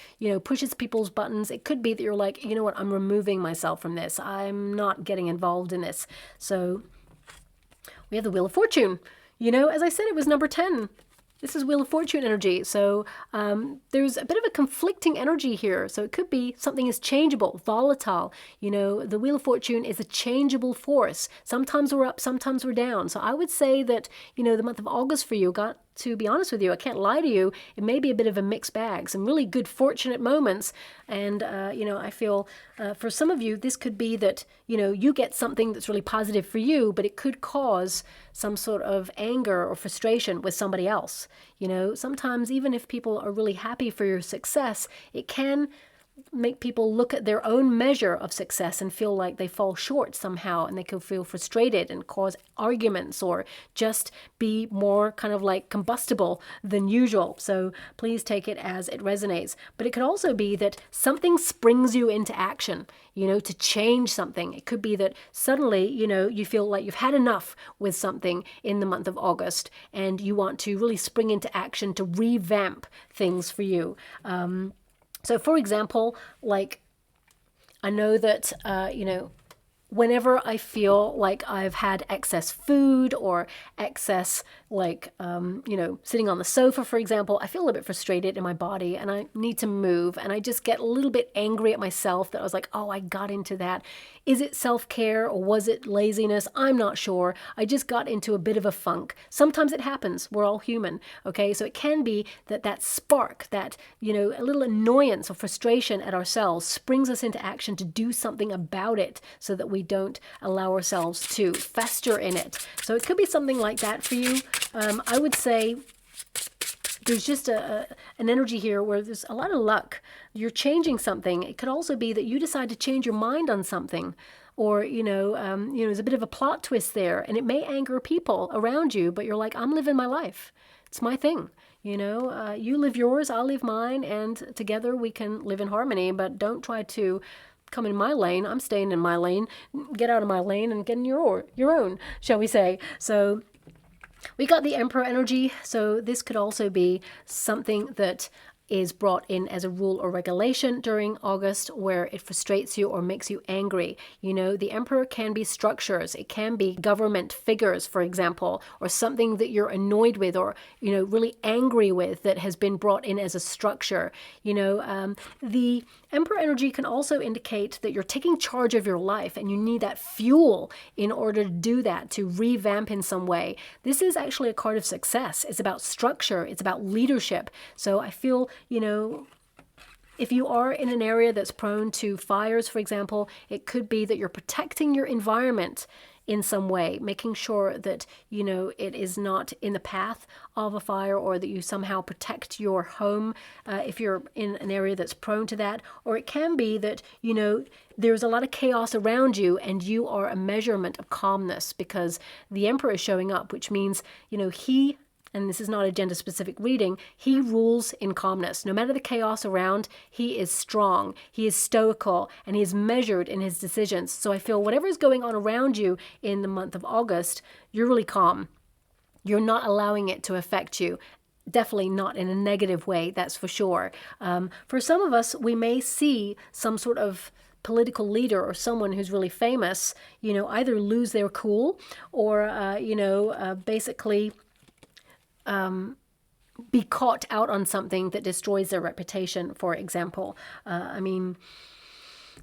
pushes people's buttons, it could be that you're like, you know what, I'm removing myself from this, I'm not getting involved in this. So we have the Wheel of Fortune. As I said, it was number 10. This is Wheel of Fortune energy. So there's a bit of a conflicting energy here. So it could be something is changeable, volatile. The Wheel of Fortune is a changeable force. Sometimes we're up, sometimes we're down. So I would say that, the month of August for you, to be honest with you, I can't lie to you, it may be a bit of a mixed bag. Some really good fortunate moments. And, I feel for some of you, this could be that, you get something that's really positive for you, but it could cause some sort of anger or frustration with somebody else. Sometimes even if people are really happy for your success, it can make people look at their own measure of success and feel like they fall short somehow, and they could feel frustrated and cause arguments, or just be more kind of like combustible than usual. So please take it as it resonates. But it could also be that something springs you into action, to change something. It could be that suddenly, you feel like you've had enough with something in the month of August, and you want to really spring into action to revamp things for you. So for example, like, I know that, whenever I feel like I've had excess food or excess, like, sitting on the sofa, for example, I feel a bit frustrated in my body and I need to move, and I just get a little bit angry at myself that I was like, oh, I got into that. Is it self-care or was it laziness? I'm not sure. I just got into a bit of a funk. Sometimes it happens. We're all human. Okay. So it can be that spark, that, a little annoyance or frustration at ourselves springs us into action to do something about it, so that we don't allow ourselves to fester in it. So it could be something like that for you. I would say there's just an energy here where there's a lot of luck. You're changing something. It could also be that you decide to change your mind on something, or, there's a bit of a plot twist there, and it may anger people around you, but you're like, I'm living my life. It's my thing. You live yours, I'll live mine, and together we can live in harmony, but don't try to come in my lane. I'm staying in my lane. Get out of my lane and get in your own, shall we say. So we got the Emperor energy. So this could also be something that is brought in as a rule or regulation during August, where it frustrates you or makes you angry. The Emperor can be structures. It can be government figures, for example, or something that you're annoyed with, or, really angry with, that has been brought in as a structure. The Emperor energy can also indicate that you're taking charge of your life, and you need that fuel in order to do that, to revamp in some way. This is actually a card of success. It's about structure. It's about leadership. So I feel, if you are in an area that's prone to fires, for example, it could be that you're protecting your environment in some way, making sure that, it is not in the path of a fire, or that you somehow protect your home if you're in an area that's prone to that. Or it can be that, there's a lot of chaos around you, and you are a measurement of calmness, because the Emperor is showing up, which means, he, and this is not a gender-specific reading, he rules in calmness. No matter the chaos around, he is strong, he is stoical, and he is measured in his decisions. So I feel whatever is going on around you in the month of August, you're really calm. You're not allowing it to affect you. Definitely not in a negative way, that's for sure. For some of us, we may see some sort of political leader or someone who's really famous, either lose their cool, or, basically be caught out on something that destroys their reputation, for example.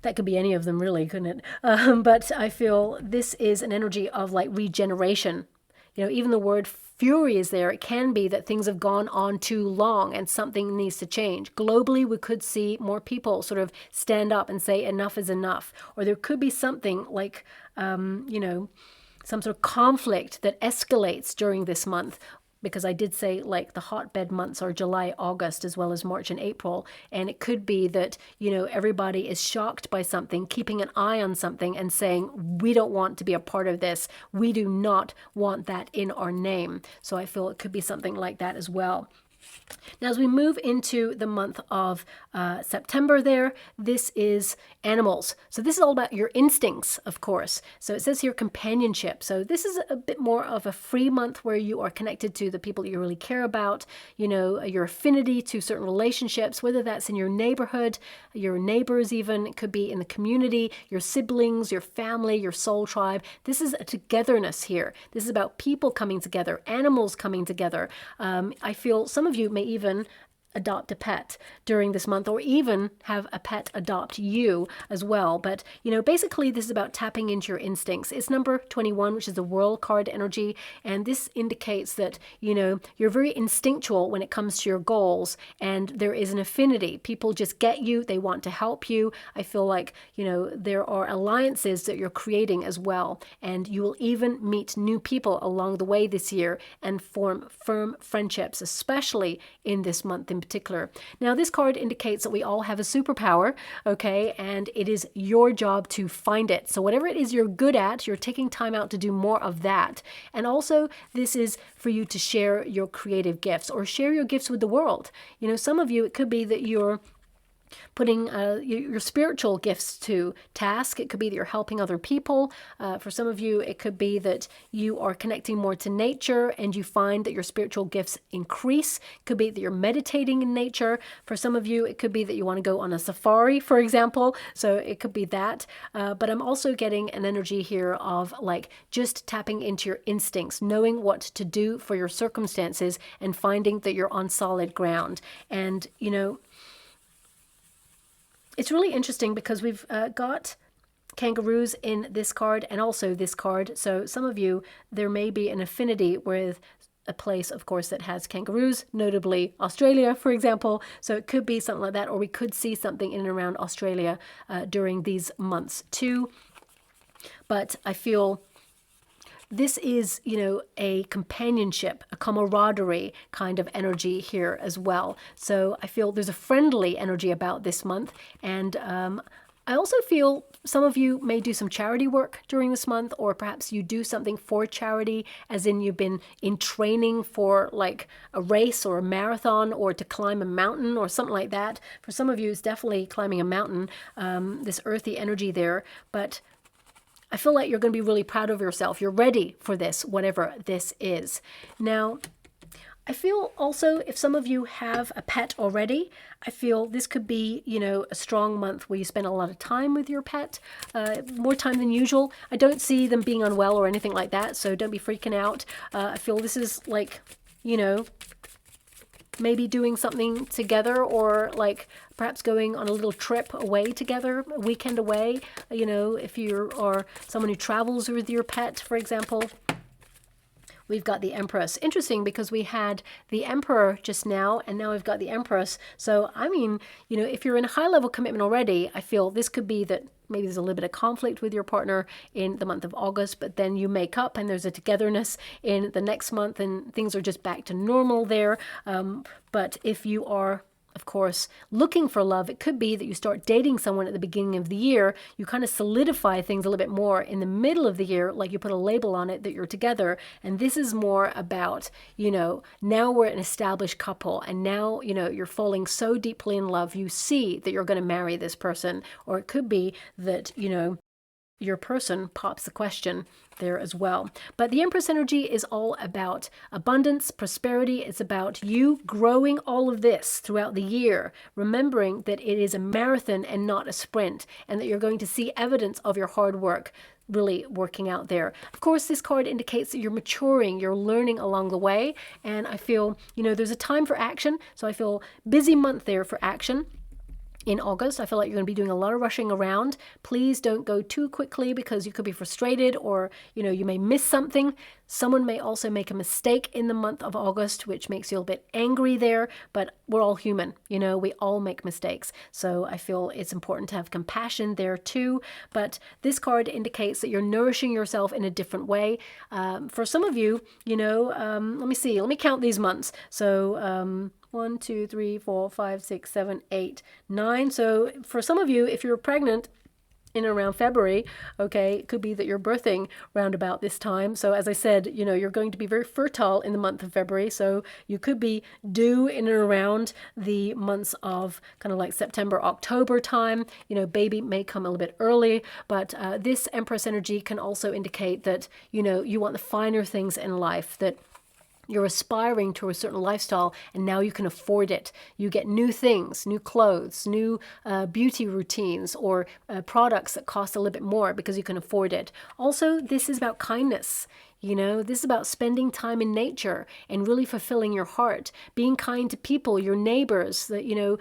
That could be any of them, really, couldn't it? But I feel this is an energy of like regeneration. You know, even the word fury is there. It can be that things have gone on too long and something needs to change. Globally, we could see more people sort of stand up and say enough is enough. Or there could be something like, you know, some sort of conflict that escalates during this month. Because I did say like the hotbed months are July, August, as well as March and April. And it could be that, you know, everybody is shocked by something, keeping an eye on something and saying, we don't want to be a part of this. We do not want that in our name. So I feel it could be something like that as well. Now, as we move into the month of September there, this is animals. So this is all about your instincts, of course. So it says here companionship. So this is a bit more of a free month where you are connected to the people that you really care about, you know, your affinity to certain relationships, whether that's in your neighborhood, your neighbors even, it could be in the community, your siblings, your family, your soul tribe. This is a togetherness here. This is about people coming together, animals coming together. I feel some of you may even adopt a pet during this month, or even have a pet adopt you as well. But, you know, basically this is about tapping into your instincts. It's number 21, which is the World card energy. And this indicates that, you know, you're very instinctual when it comes to your goals, and there is an affinity. People just get you. They want to help you. I feel like, you know, there are alliances that you're creating as well. And you will even meet new people along the way this year and form firm friendships, especially in this month in particular. Now, this card indicates that we all have a superpower, okay, and it is your job to find it. So whatever it is you're good at, you're taking time out to do more of that. And also, this is for you to share your creative gifts or share your gifts with the world. You know, some of you, it could be that you're putting your spiritual gifts to task. It could be that you're helping other people. For some of you, it could be that you are connecting more to nature and you find that your spiritual gifts increase. It could be that you're meditating in nature. For some of you, it could be that you want to go on a safari, for example. So it could be that. But I'm also getting an energy here of like just tapping into your instincts, knowing what to do for your circumstances and finding that you're on solid ground. And, you know, it's really interesting because we've got kangaroos in this card and also this card. So some of you, there may be an affinity with a place, of course, that has kangaroos, notably Australia, for example. So it could be something like that, or we could see something in and around Australia during these months too. But I feel this is, you know, a companionship, a camaraderie kind of energy here as well. So I feel there's a friendly energy about this month. And I also feel some of you may do some charity work during this month, or perhaps you do something for charity, as in you've been in training for like a race or a marathon or to climb a mountain or something like that. For some of you, it's definitely climbing a mountain, this earthy energy there. But I feel like you're going to be really proud of yourself. You're ready for this, whatever this is. Now, I feel also if some of you have a pet already, I feel this could be, you know, a strong month where you spend a lot of time with your pet, more time than usual. I don't see them being unwell or anything like that, so don't be freaking out. I feel this is like, you know, maybe doing something together, or like perhaps going on a little trip away together, a weekend away, you know, if you are someone who travels with your pet, for example. We've got the Empress. Interesting, because we had the Emperor just now, and now we've got the Empress. So, I mean, you know, if you're in a high-level commitment already, I feel this could be that maybe there's a little bit of conflict with your partner in the month of August, but then you make up and there's a togetherness in the next month and things are just back to normal there. But if you are, of course, looking for love, it could be that you start dating someone at the beginning of the year. You kind of solidify things a little bit more in the middle of the year, like you put a label on it that you're together. And this is more about, you know, now we're an established couple, and now, you know, you're falling so deeply in love, you see that you're going to marry this person. Or it could be that, you know, your person pops the question there as well. But the Empress energy is all about abundance, prosperity. It's about you growing all of this throughout the year, remembering that it is a marathon and not a sprint, and that you're going to see evidence of your hard work really working out there. Of course, this card indicates that you're maturing, you're learning along the way, and I feel, you know, there's a time for action. So I feel busy month there for action. in August. I feel like you're going to be doing a lot of rushing around. Please don't go too quickly because you could be frustrated, or, you may miss something. Someone may also make a mistake in the month of August, which makes you a bit angry there, but we're all human. We all make mistakes. So I feel it's important to have compassion there too. But this card indicates that you're nourishing yourself in a different way. For some of you, let me see, let me count these months. So, 1, 2, 3, 4, 5, 6, 7, 8, 9. So for some of you, if you're pregnant in and around February, okay, it could be that you're birthing round about this time. So as I said, you're going to be very fertile in the month of February. So you could be due in and around the months of kind of like September, October time. Baby may come a little bit early, but this Empress energy can also indicate that, you want the finer things in life, that you're aspiring to a certain lifestyle, and now you can afford it. You get new things, new clothes, new beauty routines, or products that cost a little bit more because you can afford it. Also, this is about kindness. This is about spending time in nature and really fulfilling your heart, being kind to people, your neighbors, the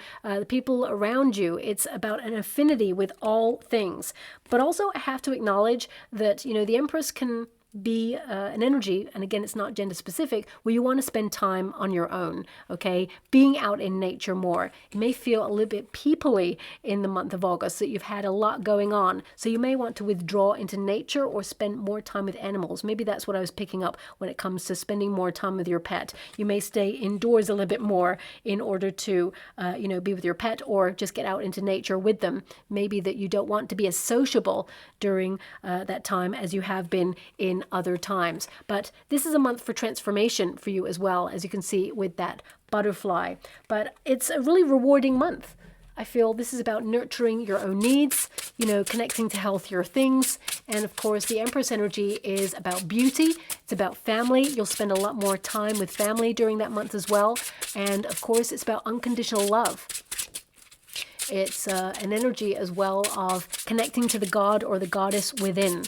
people around you. It's about an affinity with all things. But also, I have to acknowledge that, the Empress can be an energy, and again, it's not gender specific, where you want to spend time on your own, okay? Being out in nature more. It may feel a little bit peoply in the month of August, that you've had a lot going on. So you may want to withdraw into nature or spend more time with animals. Maybe that's what I was picking up when it comes to spending more time with your pet. You may stay indoors a little bit more in order to, be with your pet, or just get out into nature with them. Maybe that you don't want to be as sociable during that time as you have been in other times. But this is a month for transformation for you as well, as you can see with that butterfly. But it's a really rewarding month. I feel this is about nurturing your own needs, connecting to healthier things. And of course, the Empress energy is about beauty. It's about family. You'll spend a lot more time with family during that month as well. And of course, it's about unconditional love. It's an energy as well of connecting to the god or the goddess within.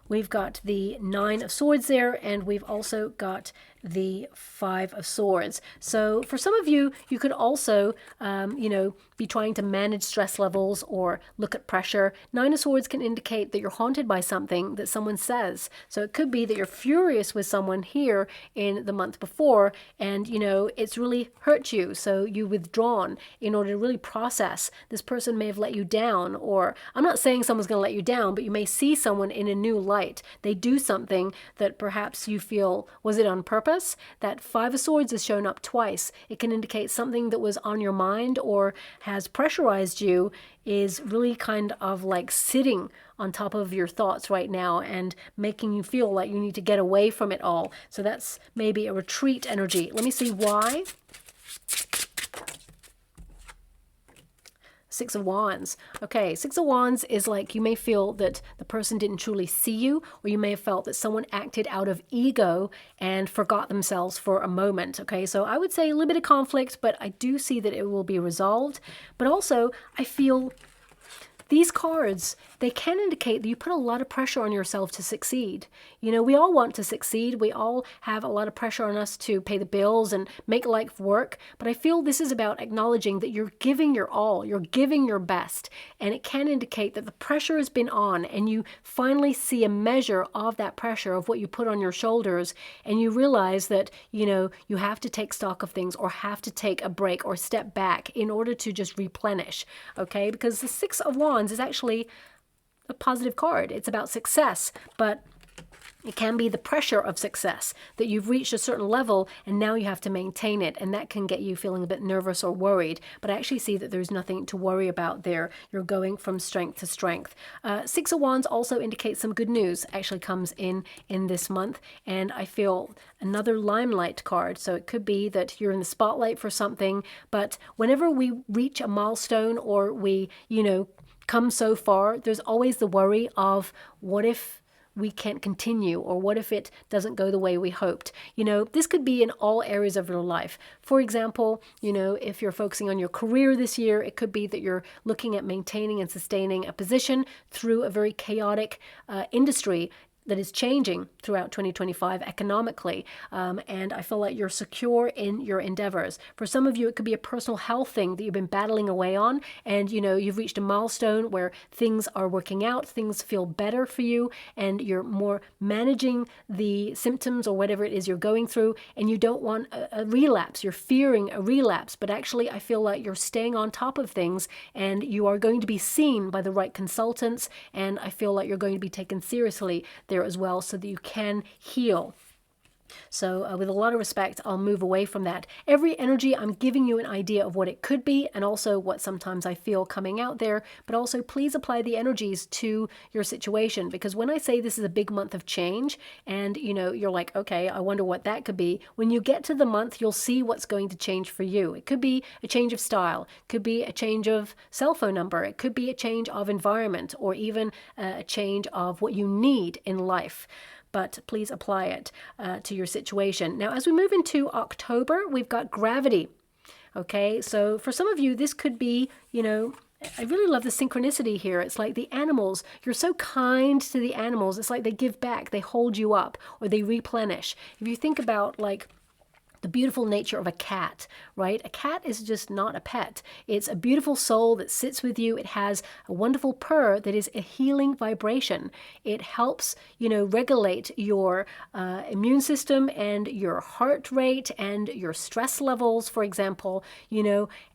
We've got the 9 of Swords there, and we've also got the 5 of Swords. So for some of you, you could also, be trying to manage stress levels or look at pressure. 9 of Swords can indicate that you're haunted by something that someone says. So it could be that you're furious with someone here in the month before, and, it's really hurt you. So you withdrawn in order to really process. This person may have let you down, or I'm not saying someone's going to let you down, but you may see someone in a new light. They do something that perhaps you feel, was it on purpose? That 5 of Swords has shown up twice. It can indicate something that was on your mind or has pressurized you is really kind of like sitting on top of your thoughts right now and making you feel like you need to get away from it all. So that's maybe a retreat energy. Let me see why. 6 of Wands. Okay, 6 of Wands is like you may feel that the person didn't truly see you, or you may have felt that someone acted out of ego and forgot themselves for a moment. Okay, so I would say a little bit of conflict, but I do see that it will be resolved. But also, I feel these cards, they can indicate that you put a lot of pressure on yourself to succeed. We all want to succeed. We all have a lot of pressure on us to pay the bills and make life work. But I feel this is about acknowledging that you're giving your all, you're giving your best. And it can indicate that the pressure has been on, and you finally see a measure of that pressure, of what you put on your shoulders. And you realize that, you have to take stock of things, or have to take a break or step back in order to just replenish. Okay, because the 6 of Wands is actually a positive card. It's about success, but it can be the pressure of success, that you've reached a certain level and now you have to maintain it, and that can get you feeling a bit nervous or worried. But I actually see that there's nothing to worry about there. You're going from strength to strength. 6 of Wands also indicates some good news actually comes in this month, and I feel another limelight card. So it could be that you're in the spotlight for something, but whenever we reach a milestone, or we, come so far, there's always the worry of what if we can't continue, or what if it doesn't go the way we hoped. This could be in all areas of your life. For example, if you're focusing on your career this year, it could be that you're looking at maintaining and sustaining a position through a very chaotic industry. that is changing throughout 2025 economically, and I feel like you're secure in your endeavors. For some of you, it could be a personal health thing that you've been battling away on, and you've reached a milestone where things are working out, things feel better for you, and you're more managing the symptoms or whatever it is you're going through, and you don't want a relapse. You're fearing a relapse, but actually I feel like you're staying on top of things, and you are going to be seen by the right consultants, and I feel like you're going to be taken seriously there as well, so that you can heal. So with a lot of respect, I'll move away from that. Every energy, I'm giving you an idea of what it could be and also what sometimes I feel coming out there, but also please apply the energies to your situation, because when I say this is a big month of change and you're like, okay, I wonder what that could be. When you get to the month, you'll see what's going to change for you. It could be a change of style, could be a change of cell phone number, it could be a change of environment, or even a change of what you need in life. But please apply it to your situation. Now, as we move into October, we've got gravity. Okay, so for some of you, this could be, I really love the synchronicity here. It's like the animals, you're so kind to the animals. It's like they give back, they hold you up, or they replenish. If you think about like the beautiful nature of a cat, right? A cat is just not a pet. It's a beautiful soul that sits with you. It has a wonderful purr that is a healing vibration. It helps, regulate your immune system and your heart rate and your stress levels, for example.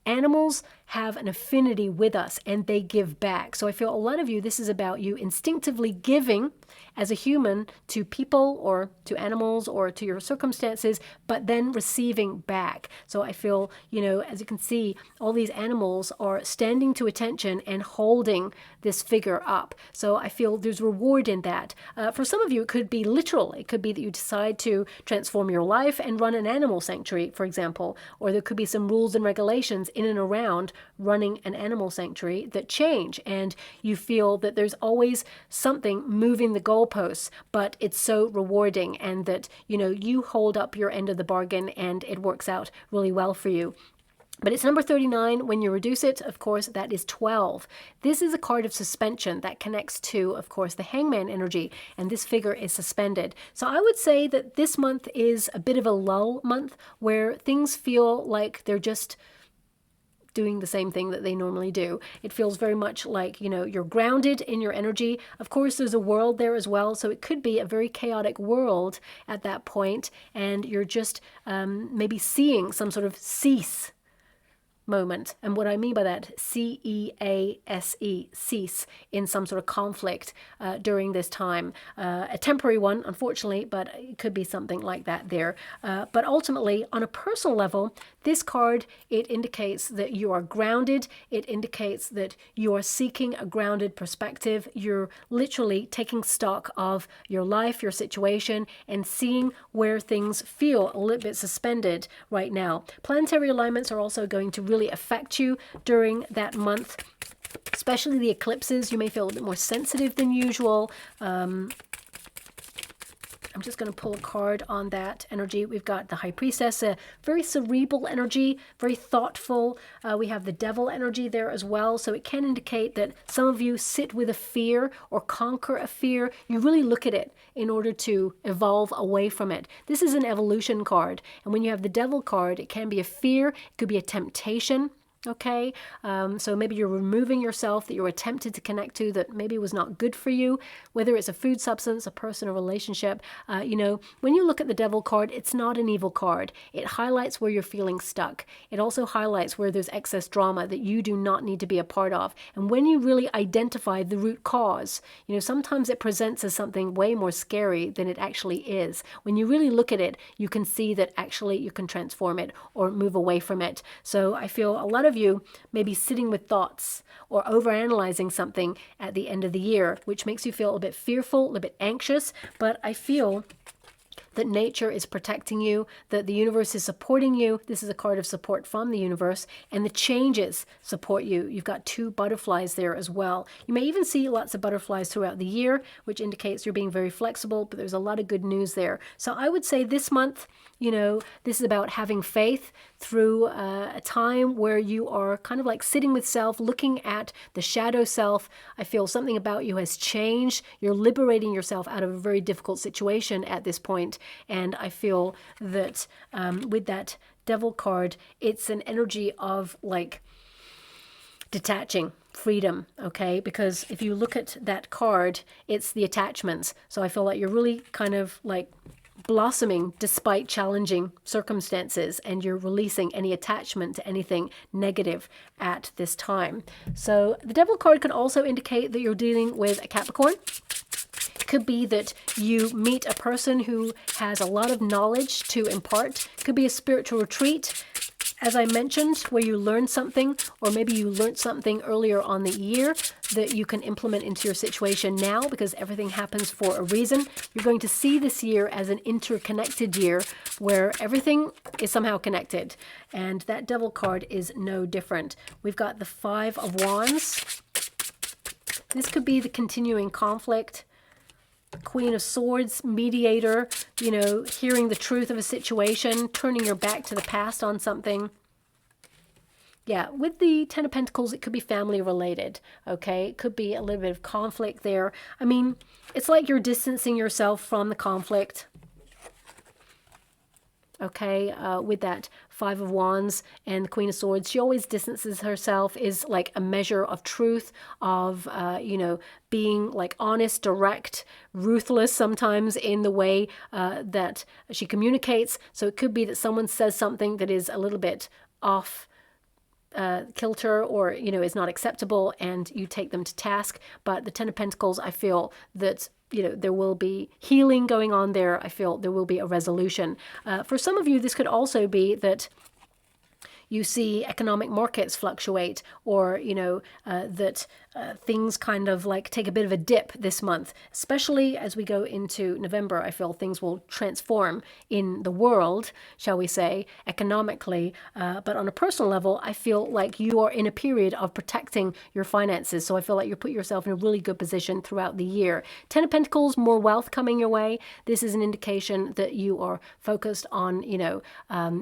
Animals have an affinity with us and they give back. So I feel a lot of you, this is about you instinctively giving as a human to people or to animals or to your circumstances, but then receiving back. So I feel, as you can see, all these animals are standing to attention and holding this figure up. So I feel there's reward in that. For some of you, it could be literal. It could be that you decide to transform your life and run an animal sanctuary, for example, or there could be some rules and regulations in and around running an animal sanctuary that change, and you feel that there's always something moving the goalposts, but it's so rewarding, and that you hold up your end of the bargain and it works out really well for you. But it's number 39. When you reduce it, of course, that is 12. This is a card of suspension that connects to, of course, the hangman energy, and this figure is suspended. So I would say that this month is a bit of a lull month where things feel like they're just doing the same thing that they normally do. It feels very much like, you're grounded in your energy. Of course, there's a world there as well, so it could be a very chaotic world at that point, and you're just maybe seeing some sort of cease moment. And what I mean by that, C-E-A-S-E, cease, in some sort of conflict during this time. A temporary one, unfortunately, but it could be something like that there. But ultimately, on a personal level, this card, it indicates that you are grounded. It indicates that you are seeking a grounded perspective. You're literally taking stock of your life, your situation, and seeing where things feel a little bit suspended right now. Planetary alignments are also going to really affect you during that month, especially the eclipses. You may feel a bit more sensitive than usual. I'm just going to pull a card on that energy. We've got the High Priestess, a very cerebral energy, very thoughtful. We have the Devil energy there as well. So it can indicate that some of you sit with a fear or conquer a fear. You really look at it in order to evolve away from it. This is an evolution card. And when you have the Devil card, it can be a fear. It could be a temptation. Okay, so maybe you're removing yourself that you were tempted to connect to that maybe was not good for you, whether it's a food substance, a person, a relationship. When you look at the Devil card, it's not an evil card. It highlights where you're feeling stuck. It also highlights where there's excess drama that you do not need to be a part of. And when you really identify the root cause, sometimes it presents as something way more scary than it actually is. When you really look at it, you can see that actually you can transform it or move away from it. So I feel a lot of you may be sitting with thoughts or overanalyzing something at the end of the year, which makes you feel a bit fearful, a little bit anxious, but I feel that nature is protecting you, that the universe is supporting you. This is a card of support from the universe, and the changes support you. You've got 2 butterflies there as well. You may even see lots of butterflies throughout the year, which indicates you're being very flexible, but there's a lot of good news there. So I would say this month, You know, this is about having faith through a time where you are kind of like sitting with self, looking at the shadow self. I feel something about you has changed. You're liberating yourself out of a very difficult situation at this point. And I feel that with that Devil card, it's an energy of like detaching, freedom, okay? Because if you look at that card, it's the attachments. So I feel like you're really kind of like blossoming despite challenging circumstances, and you're releasing any attachment to anything negative at this time. So the Devil card could also indicate that you're dealing with a Capricorn. It could be that you meet a person who has a lot of knowledge to impart. It could be a spiritual retreat, as I mentioned, where you learn something, or maybe you learned something earlier on the year that you can implement into your situation now, because everything happens for a reason. You're going to see this year as an interconnected year where everything is somehow connected. And that Devil card is no different. We've got the Five of Wands. This could be the continuing conflict. Queen of Swords, mediator, you know, hearing the truth of a situation, turning your back to the past on something. Yeah, with the Ten of Pentacles, it could be family related, okay? It could be a little bit of conflict there. I mean, it's like you're distancing yourself from the conflict, okay? With that Five of Wands and the Queen of Swords, she always distances herself, is like a measure of truth, of, you know, being like honest, direct, ruthless sometimes in the way that she communicates. So it could be that someone says something that is a little bit off kilter, or, you know, is not acceptable, and you take them to task. But the Ten of Pentacles, I feel that, you know, there will be healing going on there. I feel there will be a resolution. For some of you, this could also be that you see economic markets fluctuate, or, you know, that things kind of like take a bit of a dip this month, especially as we go into November. I feel things will transform in the world, shall we say, economically. But on a personal level, I feel like you are in a period of protecting your finances. So I feel like you put yourself in a really good position throughout the year. Ten of Pentacles, more wealth coming your way. This is an indication that you are focused on, you know,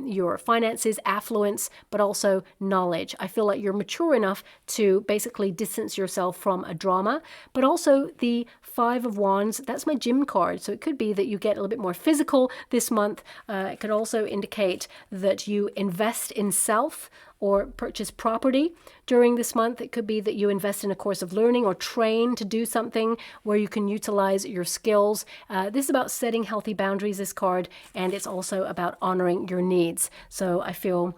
your finances, affluence, but also knowledge. I feel like you're mature enough to basically distance yourself from a drama. But also the Five of Wands, that's my gym card. So it could be that you get a little bit more physical this month. It could also indicate that you invest in self or purchase property during this month. It could be that you invest in a course of learning or train to do something where you can utilize your skills. This is about setting healthy boundaries, this card, and it's also about honoring your needs. So I feel,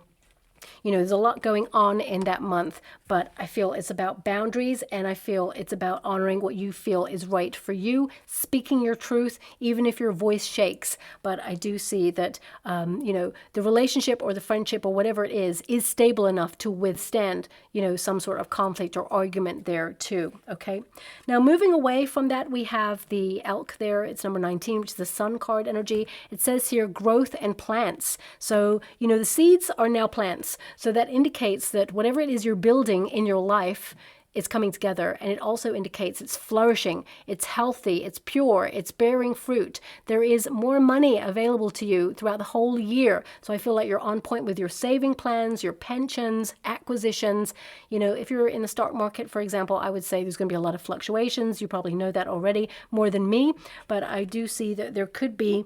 you know, there's a lot going on in that month, but I feel it's about boundaries, and I feel it's about honoring what you feel is right for you, speaking your truth, even if your voice shakes. But I do see that, you know, the relationship or the friendship or whatever it is stable enough to withstand, you know, some sort of conflict or argument there too, okay? Now, moving away from that, we have the Elk there. It's number 19, which is the Sun card energy. It says here, growth and plants. So, you know, the seeds are now plants. So that indicates that whatever it is you're building in your life is coming together, and it also indicates it's flourishing, it's healthy, it's pure, it's bearing fruit. There is more money available to you throughout the whole year. So I feel like you're on point with your saving plans, your pensions, acquisitions. You know, if you're in the stock market, for example, I would say there's going to be a lot of fluctuations. You probably know that already more than me, but I do see that there could be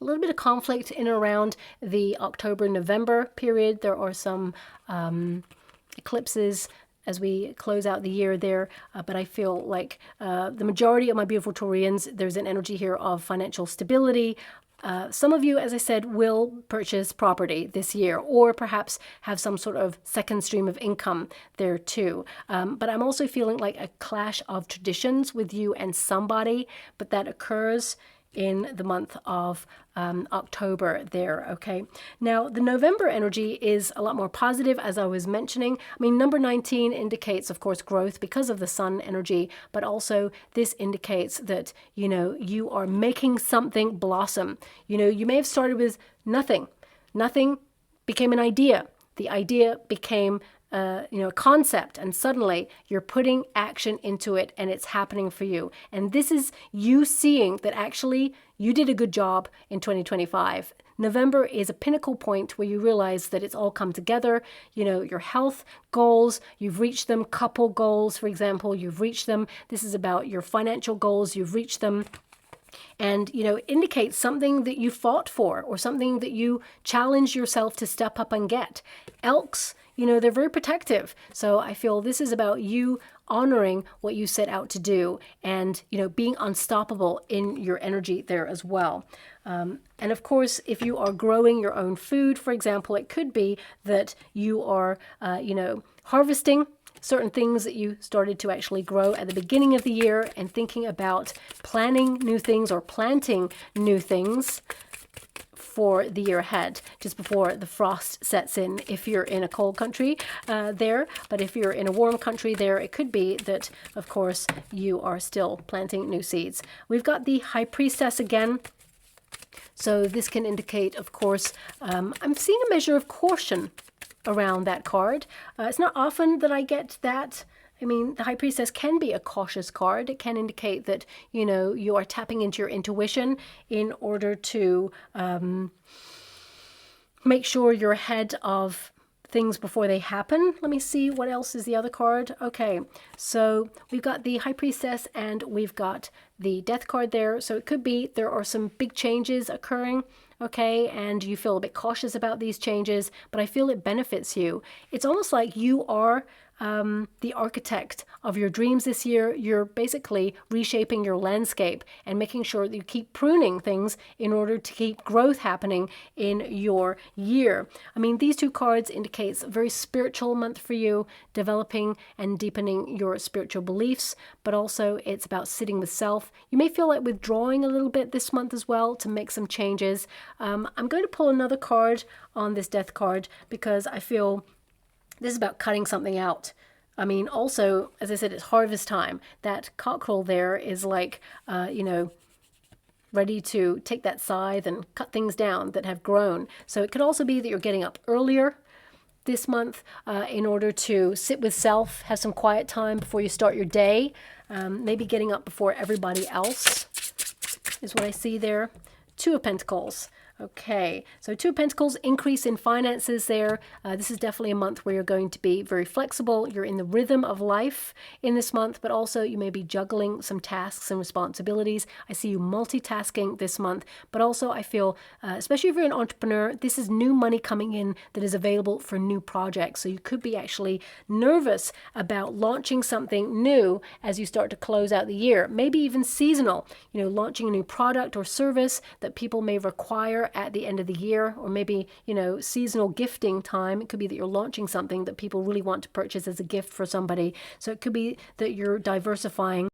a little bit of conflict in and around the October-November period. There are some eclipses as we close out the year there, but I feel like the majority of my beautiful Taurians, there's an energy here of financial stability. Some of you, as I said, will purchase property this year, or perhaps have some sort of second stream of income there too. But I'm also feeling like a clash of traditions with you and somebody, but that occurs in the month of October there, okay? Now, the November energy is a lot more positive, as I was mentioning. I mean, number 19 indicates, of course, growth because of the sun energy, but also this indicates that, you know, you are making something blossom. You know, you may have started with nothing. Nothing became an idea. The idea became concept, and suddenly you're putting action into it and it's happening for you. And this is you seeing that actually you did a good job in 2025. November is a pinnacle point where you realize that it's all come together. Your health goals, you've reached them. Couple goals, for example, you've reached them. This is about your financial goals, you've reached them. And, indicates something that you fought for or something that you challenge yourself to step up and get. Elks, they're very protective. So I feel this is about you honoring what you set out to do and, being unstoppable in your energy there as well. And of course, if you are growing your own food, for example, it could be that you are, harvesting certain things that you started to actually grow at the beginning of the year and thinking about planning new things or planting new things for the year ahead, just before the frost sets in if you're in a cold country there. But if you're in a warm country there, it could be that, of course, you are still planting new seeds. We've got the High Priestess again. So this can indicate, of course, I'm seeing a measure of caution around that card. It's not often that I get that. I mean, the High Priestess can be a cautious card. It can indicate that, you are tapping into your intuition in order to make sure you're ahead of things before they happen. Let me see, what else is the other card? Okay, so we've got the High Priestess and we've got the Death card there. So it could be there are some big changes occurring, okay, and you feel a bit cautious about these changes, but I feel it benefits you. It's almost like you are the architect of your dreams this year. You're basically reshaping your landscape and making sure that you keep pruning things in order to keep growth happening in your year. I mean, these two cards indicates a very spiritual month for you, developing and deepening your spiritual beliefs, but also it's about sitting with self. You may feel like withdrawing a little bit this month as well to make some changes. I'm going to pull another card on this Death card because I feel this is about cutting something out. I mean, also, as I said, it's harvest time. That cockerel there is like, ready to take that scythe and cut things down that have grown. So it could also be that you're getting up earlier this month in order to sit with self, have some quiet time before you start your day. Maybe getting up before everybody else is what I see there. Two of Pentacles. Okay, so Two of Pentacles, increase in finances there. This is definitely a month where you're going to be very flexible. You're in the rhythm of life in this month, but also you may be juggling some tasks and responsibilities. I see you multitasking this month, but also I feel, especially if you're an entrepreneur, this is new money coming in that is available for new projects. So you could be actually nervous about launching something new as you start to close out the year, maybe even seasonal, launching a new product or service that people may require at the end of the year, or maybe, seasonal gifting time. It could be that you're launching something that people really want to purchase as a gift for somebody. So it could be that you're diversifying.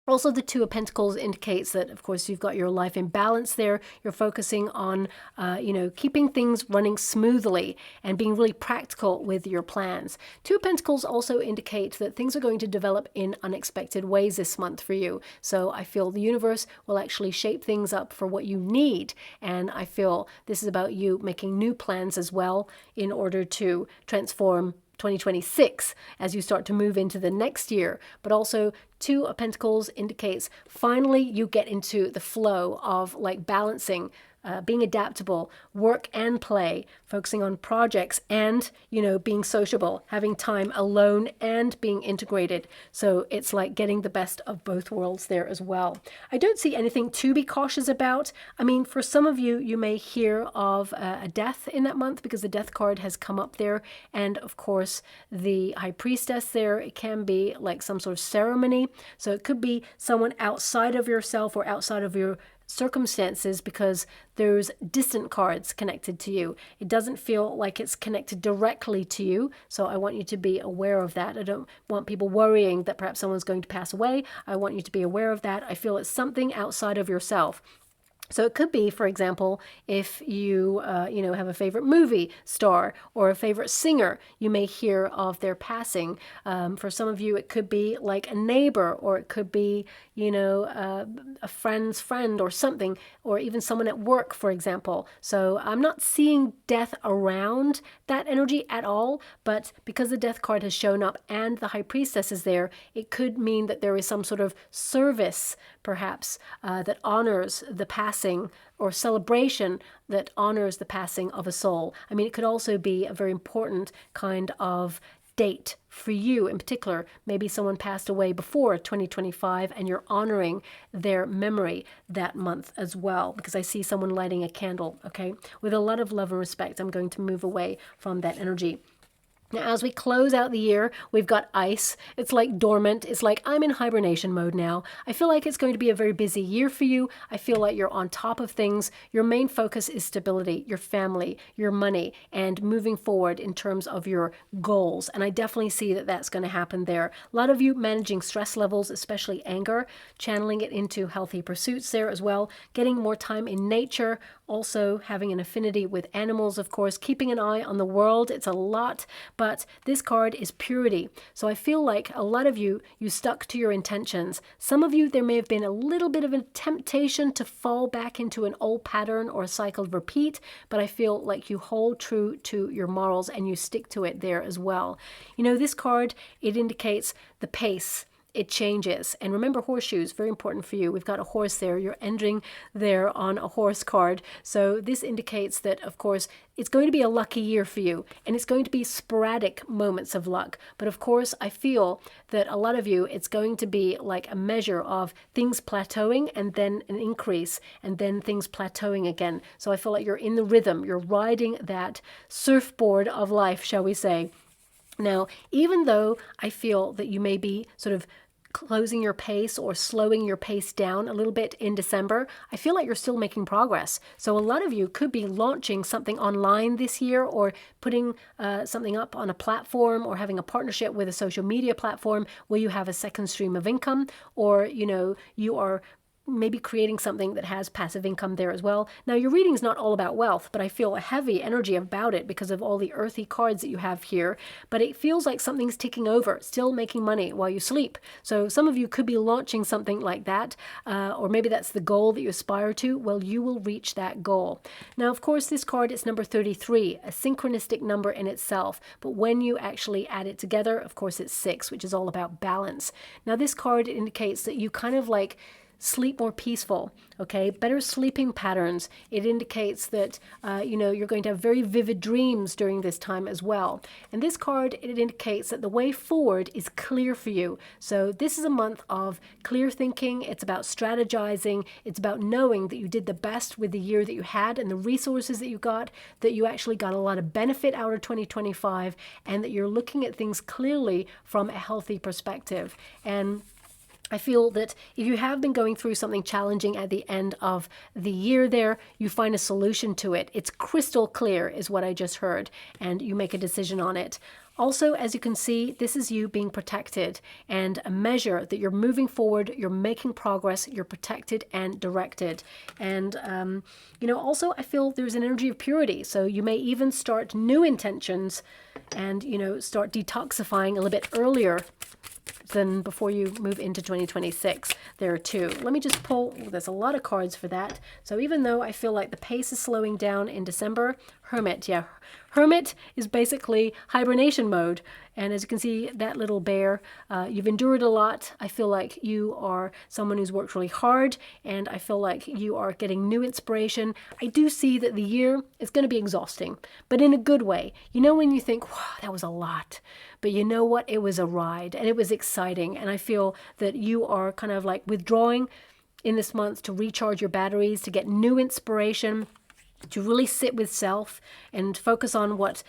Also, the Two of Pentacles indicates that, of course, you've got your life in balance there. You're focusing on, keeping things running smoothly and being really practical with your plans. Two of Pentacles also indicate that things are going to develop in unexpected ways this month for you. So I feel the universe will actually shape things up for what you need. And I feel this is about you making new plans as well in order to transform 2026 as you start to move into the next year. But also Two of Pentacles indicates finally you get into the flow of like balancing, being adaptable, work and play, focusing on projects and, being sociable, having time alone and being integrated. So it's like getting the best of both worlds there as well. I don't see anything to be cautious about. I mean, for some of you, you may hear of a death in that month because the Death card has come up there. And of course, the High Priestess there, it can be like some sort of ceremony. So it could be someone outside of yourself or outside of your circumstances because there's distant cards connected to you. It doesn't feel like it's connected directly to you. So I want you to be aware of that. I don't want people worrying that perhaps someone's going to pass away. I want you to be aware of that. I feel it's something outside of yourself. So it could be, for example, if you, have a favorite movie star or a favorite singer, you may hear of their passing. For some of you, it could be like a neighbor, or it could be, a friend's friend or something, or even someone at work, for example. So I'm not seeing death around that energy at all, but because the death card has shown up and the High Priestess is there, it could mean that there is some sort of service, perhaps, that honors the passing, or celebration that honors the passing of a soul. I mean, it could also be a very important kind of date for you in particular. Maybe someone passed away before 2025 and you're honoring their memory that month as well, because I see someone lighting a candle, okay? With a lot of love and respect, I'm going to move away from that energy. Now, as we close out the year, we've got ice. It's like dormant. It's like I'm in hibernation mode now. I feel like it's going to be a very busy year for you. I feel like you're on top of things. Your main focus is stability, your family, your money, and moving forward in terms of your goals. And I definitely see that that's going to happen there. A lot of you managing stress levels, especially anger, channeling it into healthy pursuits there as well, getting more time in nature, also having an affinity with animals, of course, keeping an eye on the world. It's a lot, but this card is purity. So I feel like a lot of you stuck to your intentions. Some of you, there may have been a little bit of a temptation to fall back into an old pattern or a cycle of repeat, but I feel like you hold true to your morals and you stick to it there as well. This card, it indicates the pace. It changes. And remember, horseshoes, very important for you. We've got a horse there. You're entering there on a horse card. So this indicates that, of course, it's going to be a lucky year for you. And it's going to be sporadic moments of luck. But of course, I feel that a lot of you, it's going to be like a measure of things plateauing and then an increase and then things plateauing again. So I feel like you're in the rhythm. You're riding that surfboard of life, shall we say. Now, even though I feel that you may be sort of closing your pace or slowing your pace down a little bit in December, I feel like you're still making progress. So a lot of you could be launching something online this year, or putting something up on a platform, or having a partnership with a social media platform where you have a second stream of income, or, you are maybe creating something that has passive income there as well. Now, your reading is not all about wealth, but I feel a heavy energy about it because of all the earthy cards that you have here. But it feels like something's ticking over, still making money while you sleep. So some of you could be launching something like that, or maybe that's the goal that you aspire to. Well, you will reach that goal. Now, of course, this card is number 33, a synchronistic number in itself. But when you actually add it together, of course, it's 6, which is all about balance. Now, this card indicates that you kind of like sleep more peaceful, okay? Better sleeping patterns. It indicates that, you're going to have very vivid dreams during this time as well. And this card, it indicates that the way forward is clear for you. So this is a month of clear thinking. It's about strategizing. It's about knowing that you did the best with the year that you had and the resources that you got, that you actually got a lot of benefit out of 2025, and that you're looking at things clearly from a healthy perspective. And I feel that if you have been going through something challenging at the end of the year there, you find a solution to it. It's crystal clear is what I just heard, and you make a decision on it. Also, as you can see, this is you being protected, and a measure that you're moving forward, you're making progress, you're protected and directed. And, also I feel there's an energy of purity. So you may even start new intentions and, start detoxifying a little bit earlier than before you move into 2026 there too. Let me just pull, there's a lot of cards for that. So even though I feel like the pace is slowing down in December, Hermit, yeah. Hermit is basically hibernation mode. And as you can see, that little bear, you've endured a lot. I feel like you are someone who's worked really hard, and I feel like you are getting new inspiration. I do see that the year is going to be exhausting, but in a good way. When you think, wow, that was a lot. But you know what? It was a ride, and it was exciting. And I feel that you are kind of like withdrawing in this month to recharge your batteries, to get new inspiration, to really sit with self and focus on what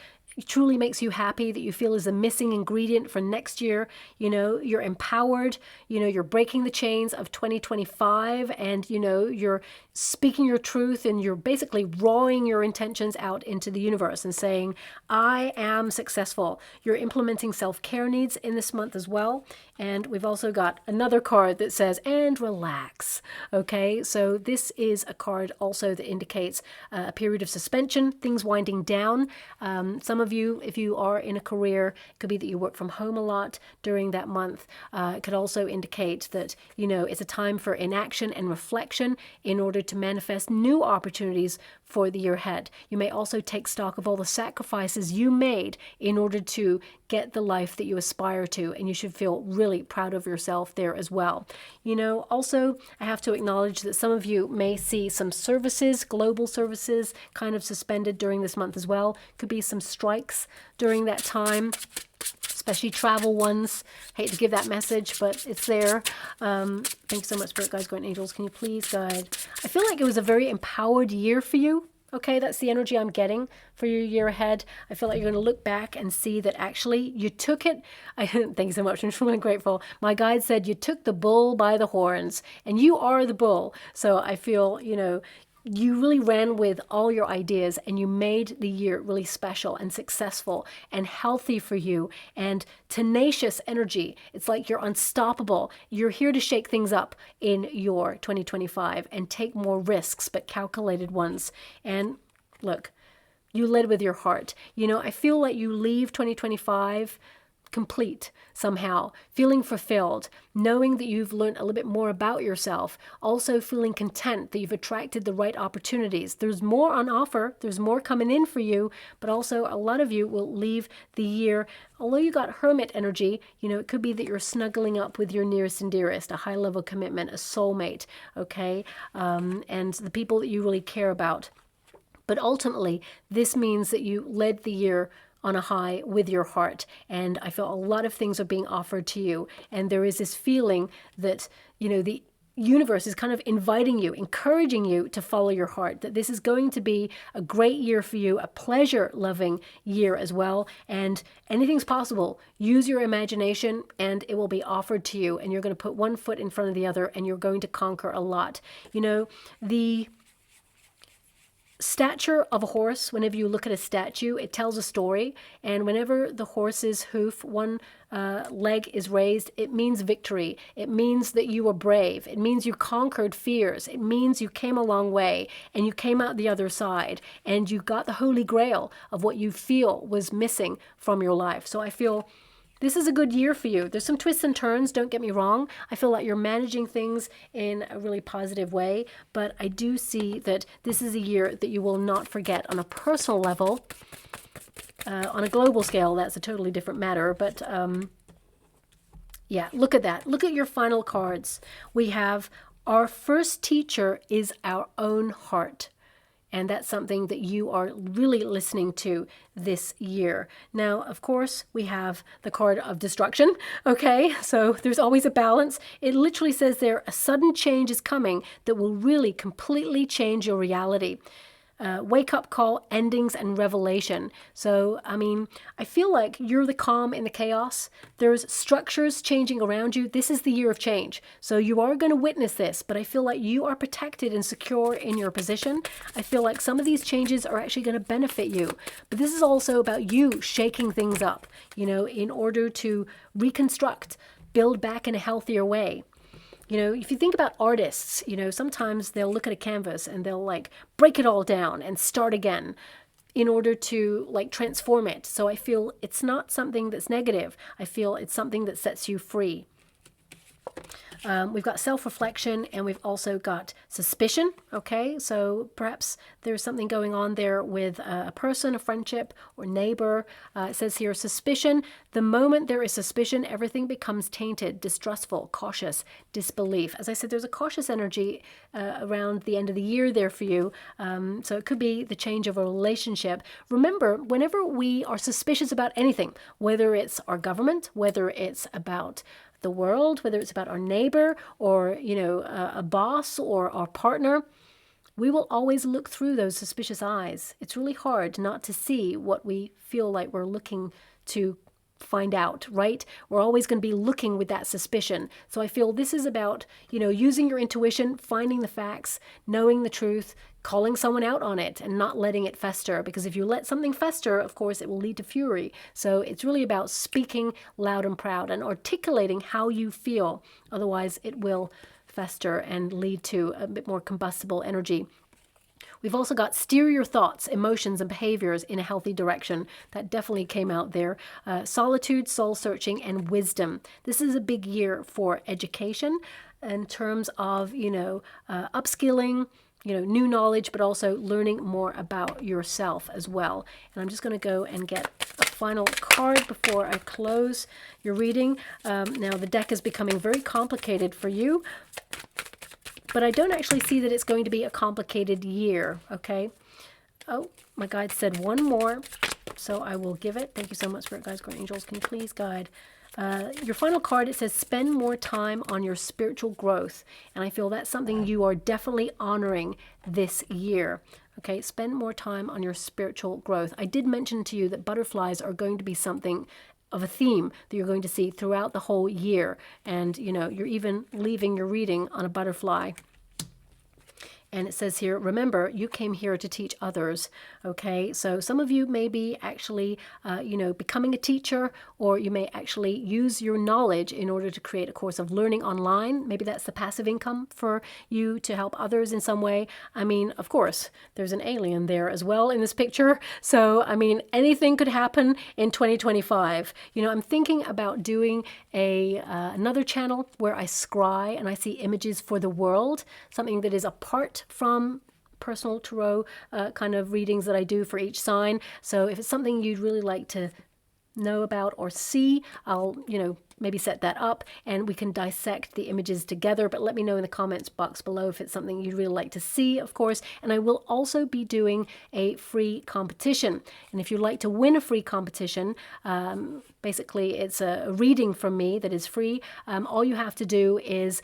truly makes you happy, that you feel is a missing ingredient for next year. You're empowered, you're breaking the chains of 2025, and you're speaking your truth, and you're basically rawing your intentions out into the universe and saying, I am successful. You're implementing self-care needs in this month as well. And we've also got another card that says, and relax. Okay, so this is a card also that indicates a period of suspension, things winding down. Some of you, if you are in a career, it could be that you work from home a lot during that month. It could also indicate that, you know, it's a time for inaction and reflection in order to manifest new opportunities for the year ahead. You may also take stock of all the sacrifices you made in order to get the life that you aspire to, and you should feel really proud of yourself there as well. You know, also, I have to acknowledge that some of you may see some services, global services, kind of suspended during this month as well. Could be some strikes during that time, especially travel ones. Hate to give that message, but it's there. Thanks so much, Spirit Guides, Guardian Angels. Can you please guide? I feel like it was a very empowered year for you. Okay, that's the energy I'm getting for your year ahead. I feel like you're going to look back and see that actually you took it. Thanks so much. I'm really grateful. My guide said you took the bull by the horns, and you are the bull. So I feel, you know, you really ran with all your ideas and you made the year really special and successful and healthy for you and tenacious energy. It's like you're unstoppable. You're here to shake things up in your 2025 and take more risks, but calculated ones. And look, you led with your heart. You know, I feel like you leave 2025 complete somehow, feeling fulfilled, knowing that you've learned a little bit more about yourself, also feeling content that you've attracted the right opportunities. There's more on offer, there's more coming in for you, but also a lot of you will leave the year, although you got hermit energy, you know, it could be that you're snuggling up with your nearest and dearest, a high level commitment, a soulmate, okay, and the people that you really care about. But ultimately, this means that you led the year on a high with your heart. And I feel a lot of things are being offered to you. And there is this feeling that, you know, the universe is kind of inviting you, encouraging you to follow your heart, that this is going to be a great year for you, a pleasure-loving year as well. And anything's possible. Use your imagination and it will be offered to you. And you're going to put one foot in front of the other and you're going to conquer a lot. You know, the stature of a horse, whenever you look at a statue, it tells a story. And whenever the horse's hoof, one leg is raised, it means victory. It means that you were brave. It means you conquered fears. It means you came a long way and you came out the other side and you got the holy grail of what you feel was missing from your life. So I feel this is a good year for you. There's some twists and turns, don't get me wrong. I feel like you're managing things in a really positive way, but I do see that this is a year that you will not forget on a personal level. On a global scale, that's a totally different matter, but yeah, look at that. Look at your final cards. We have our first teacher is our own heart. And that's something that you are really listening to this year. Now, of course, we have the card of destruction. Okay, so there's always a balance. It literally says there, a sudden change is coming that will really completely change your reality. Wake-up call, endings, and revelation. So, I mean, I feel like you're the calm in the chaos. There's structures changing around you. This is the year of change. So you are going to witness this, but I feel like you are protected and secure in your position. I feel like some of these changes are actually going to benefit you. But this is also about you shaking things up, you know, in order to reconstruct, build back in a healthier way. You know, if you think about artists, you know, sometimes they'll look at a canvas and they'll like break it all down and start again in order to like transform it. So I feel it's not something that's negative. I feel it's something that sets you free. We've got self-reflection and we've also got suspicion. Okay, so perhaps there's something going on there with a person, a friendship, or neighbor. It says here, suspicion. The moment there is suspicion, everything becomes tainted, distrustful, cautious, disbelief. As I said, there's a cautious energy around the end of the year there for you. So it could be the change of a relationship. Remember, whenever we are suspicious about anything, whether it's our government, whether it's about the world, whether it's about our neighbor or, you know, a boss or our partner, we will always look through those suspicious eyes. It's really hard not to see what we feel like we're looking to find out, right? We're always going to be looking with that suspicion. So I feel this is about, using your intuition, finding the facts, knowing the truth, calling someone out on it and not letting it fester, because if you let something fester, of course, it will lead to fury. So it's really about speaking loud and proud and articulating how you feel. Otherwise, it will fester and lead to a bit more combustible energy. We've also got steer your thoughts, emotions, and behaviors in a healthy direction. That definitely came out there. Solitude, soul searching, and wisdom. This is a big year for education in terms of, upskilling, new knowledge, but also learning more about yourself as well. And I'm just going to go and get a final card before I close your reading. Now, the deck is becoming very complicated for you, but I don't actually see that it's going to be a complicated year, okay? Oh, my guide said one more, so I will give it. Thank you so much, Spirit Guides, Guardian Angels. Can you please guide? Your final card, it says spend more time on your spiritual growth. And I feel that's something you are definitely honoring this year. Okay, spend more time on your spiritual growth. I did mention to you that butterflies are going to be something of a theme that you're going to see throughout the whole year. And, you're even leaving your reading on a butterfly. And it says here, remember, you came here to teach others, okay? So some of you may be actually, becoming a teacher, or you may actually use your knowledge in order to create a course of learning online. Maybe that's the passive income for you to help others in some way. I mean, of course, there's an alien there as well in this picture. So, I mean, anything could happen in 2025. I'm thinking about doing another channel where I scry and I see images for the world, something that is apart from personal tarot kind of readings that I do for each sign. So if it's something you'd really like to know about or see, I'll, maybe set that up and we can dissect the images together. But let me know in the comments box below if it's something you'd really like to see, of course. And I will also be doing a free competition. And if you'd like to win a free competition, basically it's a reading from me that is free. All you have to do is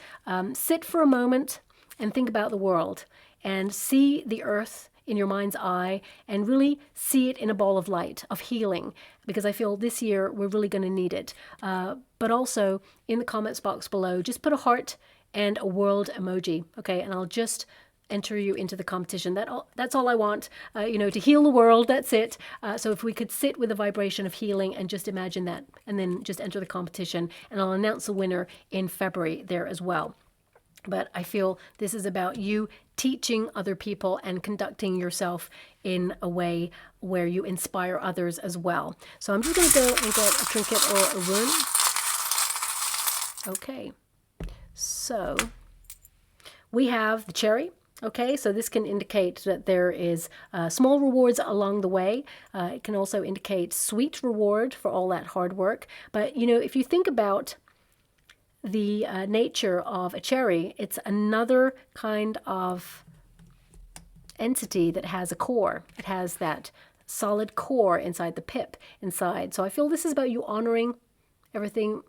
sit for a moment and think about the world and see the earth in your mind's eye and really see it in a ball of light, of healing, because I feel this year we're really going to need it. But also in the comments box below, just put a heart and a world emoji, okay? And I'll just enter you into the competition. That's all I want, to heal the world. That's it. So if we could sit with a vibration of healing and just imagine that, and then just enter the competition, and I'll announce the winner in February there as well. But I feel this is about you teaching other people and conducting yourself in a way where you inspire others as well. So I'm just going to go and get a trinket or a rune. Okay. So we have the cherry. Okay, so this can indicate that there is small rewards along the way. It can also indicate sweet reward for all that hard work. But, if you think about the nature of a cherry, it's another kind of entity that has a core. It has that solid core inside the pip inside. So I feel this is about you honoring everything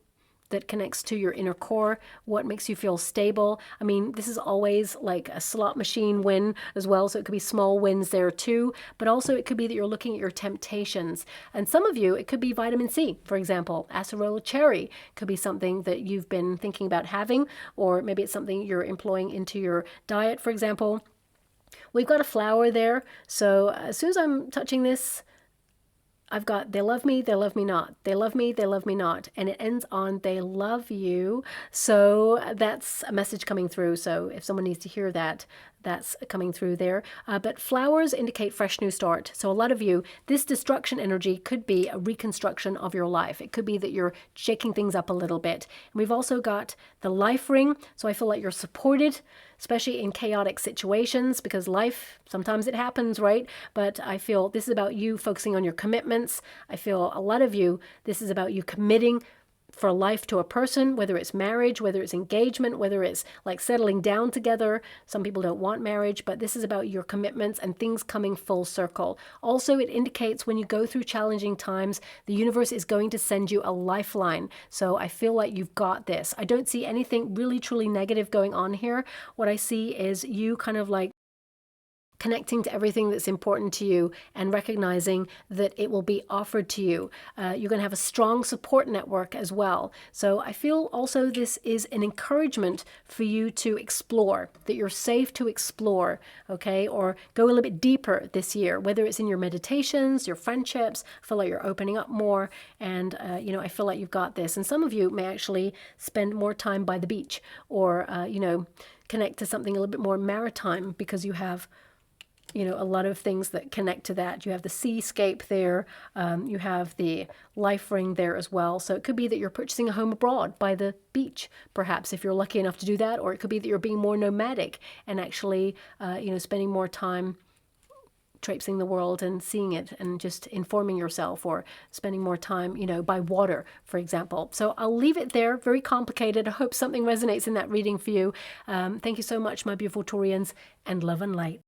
that connects to your inner core, what makes you feel stable. I mean, this is always like a slot machine win as well, so it could be small wins there too, but also it could be that you're looking at your temptations. And some of you, it could be vitamin C, for example. Acerola cherry could be something that you've been thinking about having, or maybe it's something you're employing into your diet, for example. We've got a flower there, so as soon as I'm touching this, I've got, they love me not. They love me not. And it ends on, they love you. So that's a message coming through. So if someone needs to hear that, that's coming through there. But flowers indicate fresh new start. So a lot of you, this destruction energy could be a reconstruction of your life. It could be that you're shaking things up a little bit. And we've also got the life ring. So I feel like you're supported, especially in chaotic situations, because life, sometimes it happens, right? But I feel this is about you focusing on your commitments. I feel a lot of you, this is about you committing for life to a person, whether it's marriage, whether it's engagement, whether it's like settling down together. Some people don't want marriage, but this is about your commitments and things coming full circle. Also, it indicates when you go through challenging times, the universe is going to send you a lifeline. So I feel like you've got this. I don't see anything really truly negative going on here. What I see is you kind of like connecting to everything that's important to you and recognizing that it will be offered to you. You're going to have a strong support network as well. So I feel also this is an encouragement for you to explore, that you're safe to explore, okay, or go a little bit deeper this year, whether it's in your meditations, your friendships. I feel like you're opening up more, and you know, I feel like you've got this. And some of you may actually spend more time by the beach, or you know, connect to something a little bit more maritime, because you have, you know, a lot of things that connect to that. You have the seascape there, you have the life ring there as well. So it could be that you're purchasing a home abroad by the beach, perhaps, if you're lucky enough to do that, or it could be that you're being more nomadic and actually, you know, spending more time traipsing the world and seeing it and just informing yourself, or spending more time, you know, by water, for example. So I'll leave it there. Very complicated. I hope something resonates in that reading for you. Thank you so much, my beautiful Taurians, and love and light.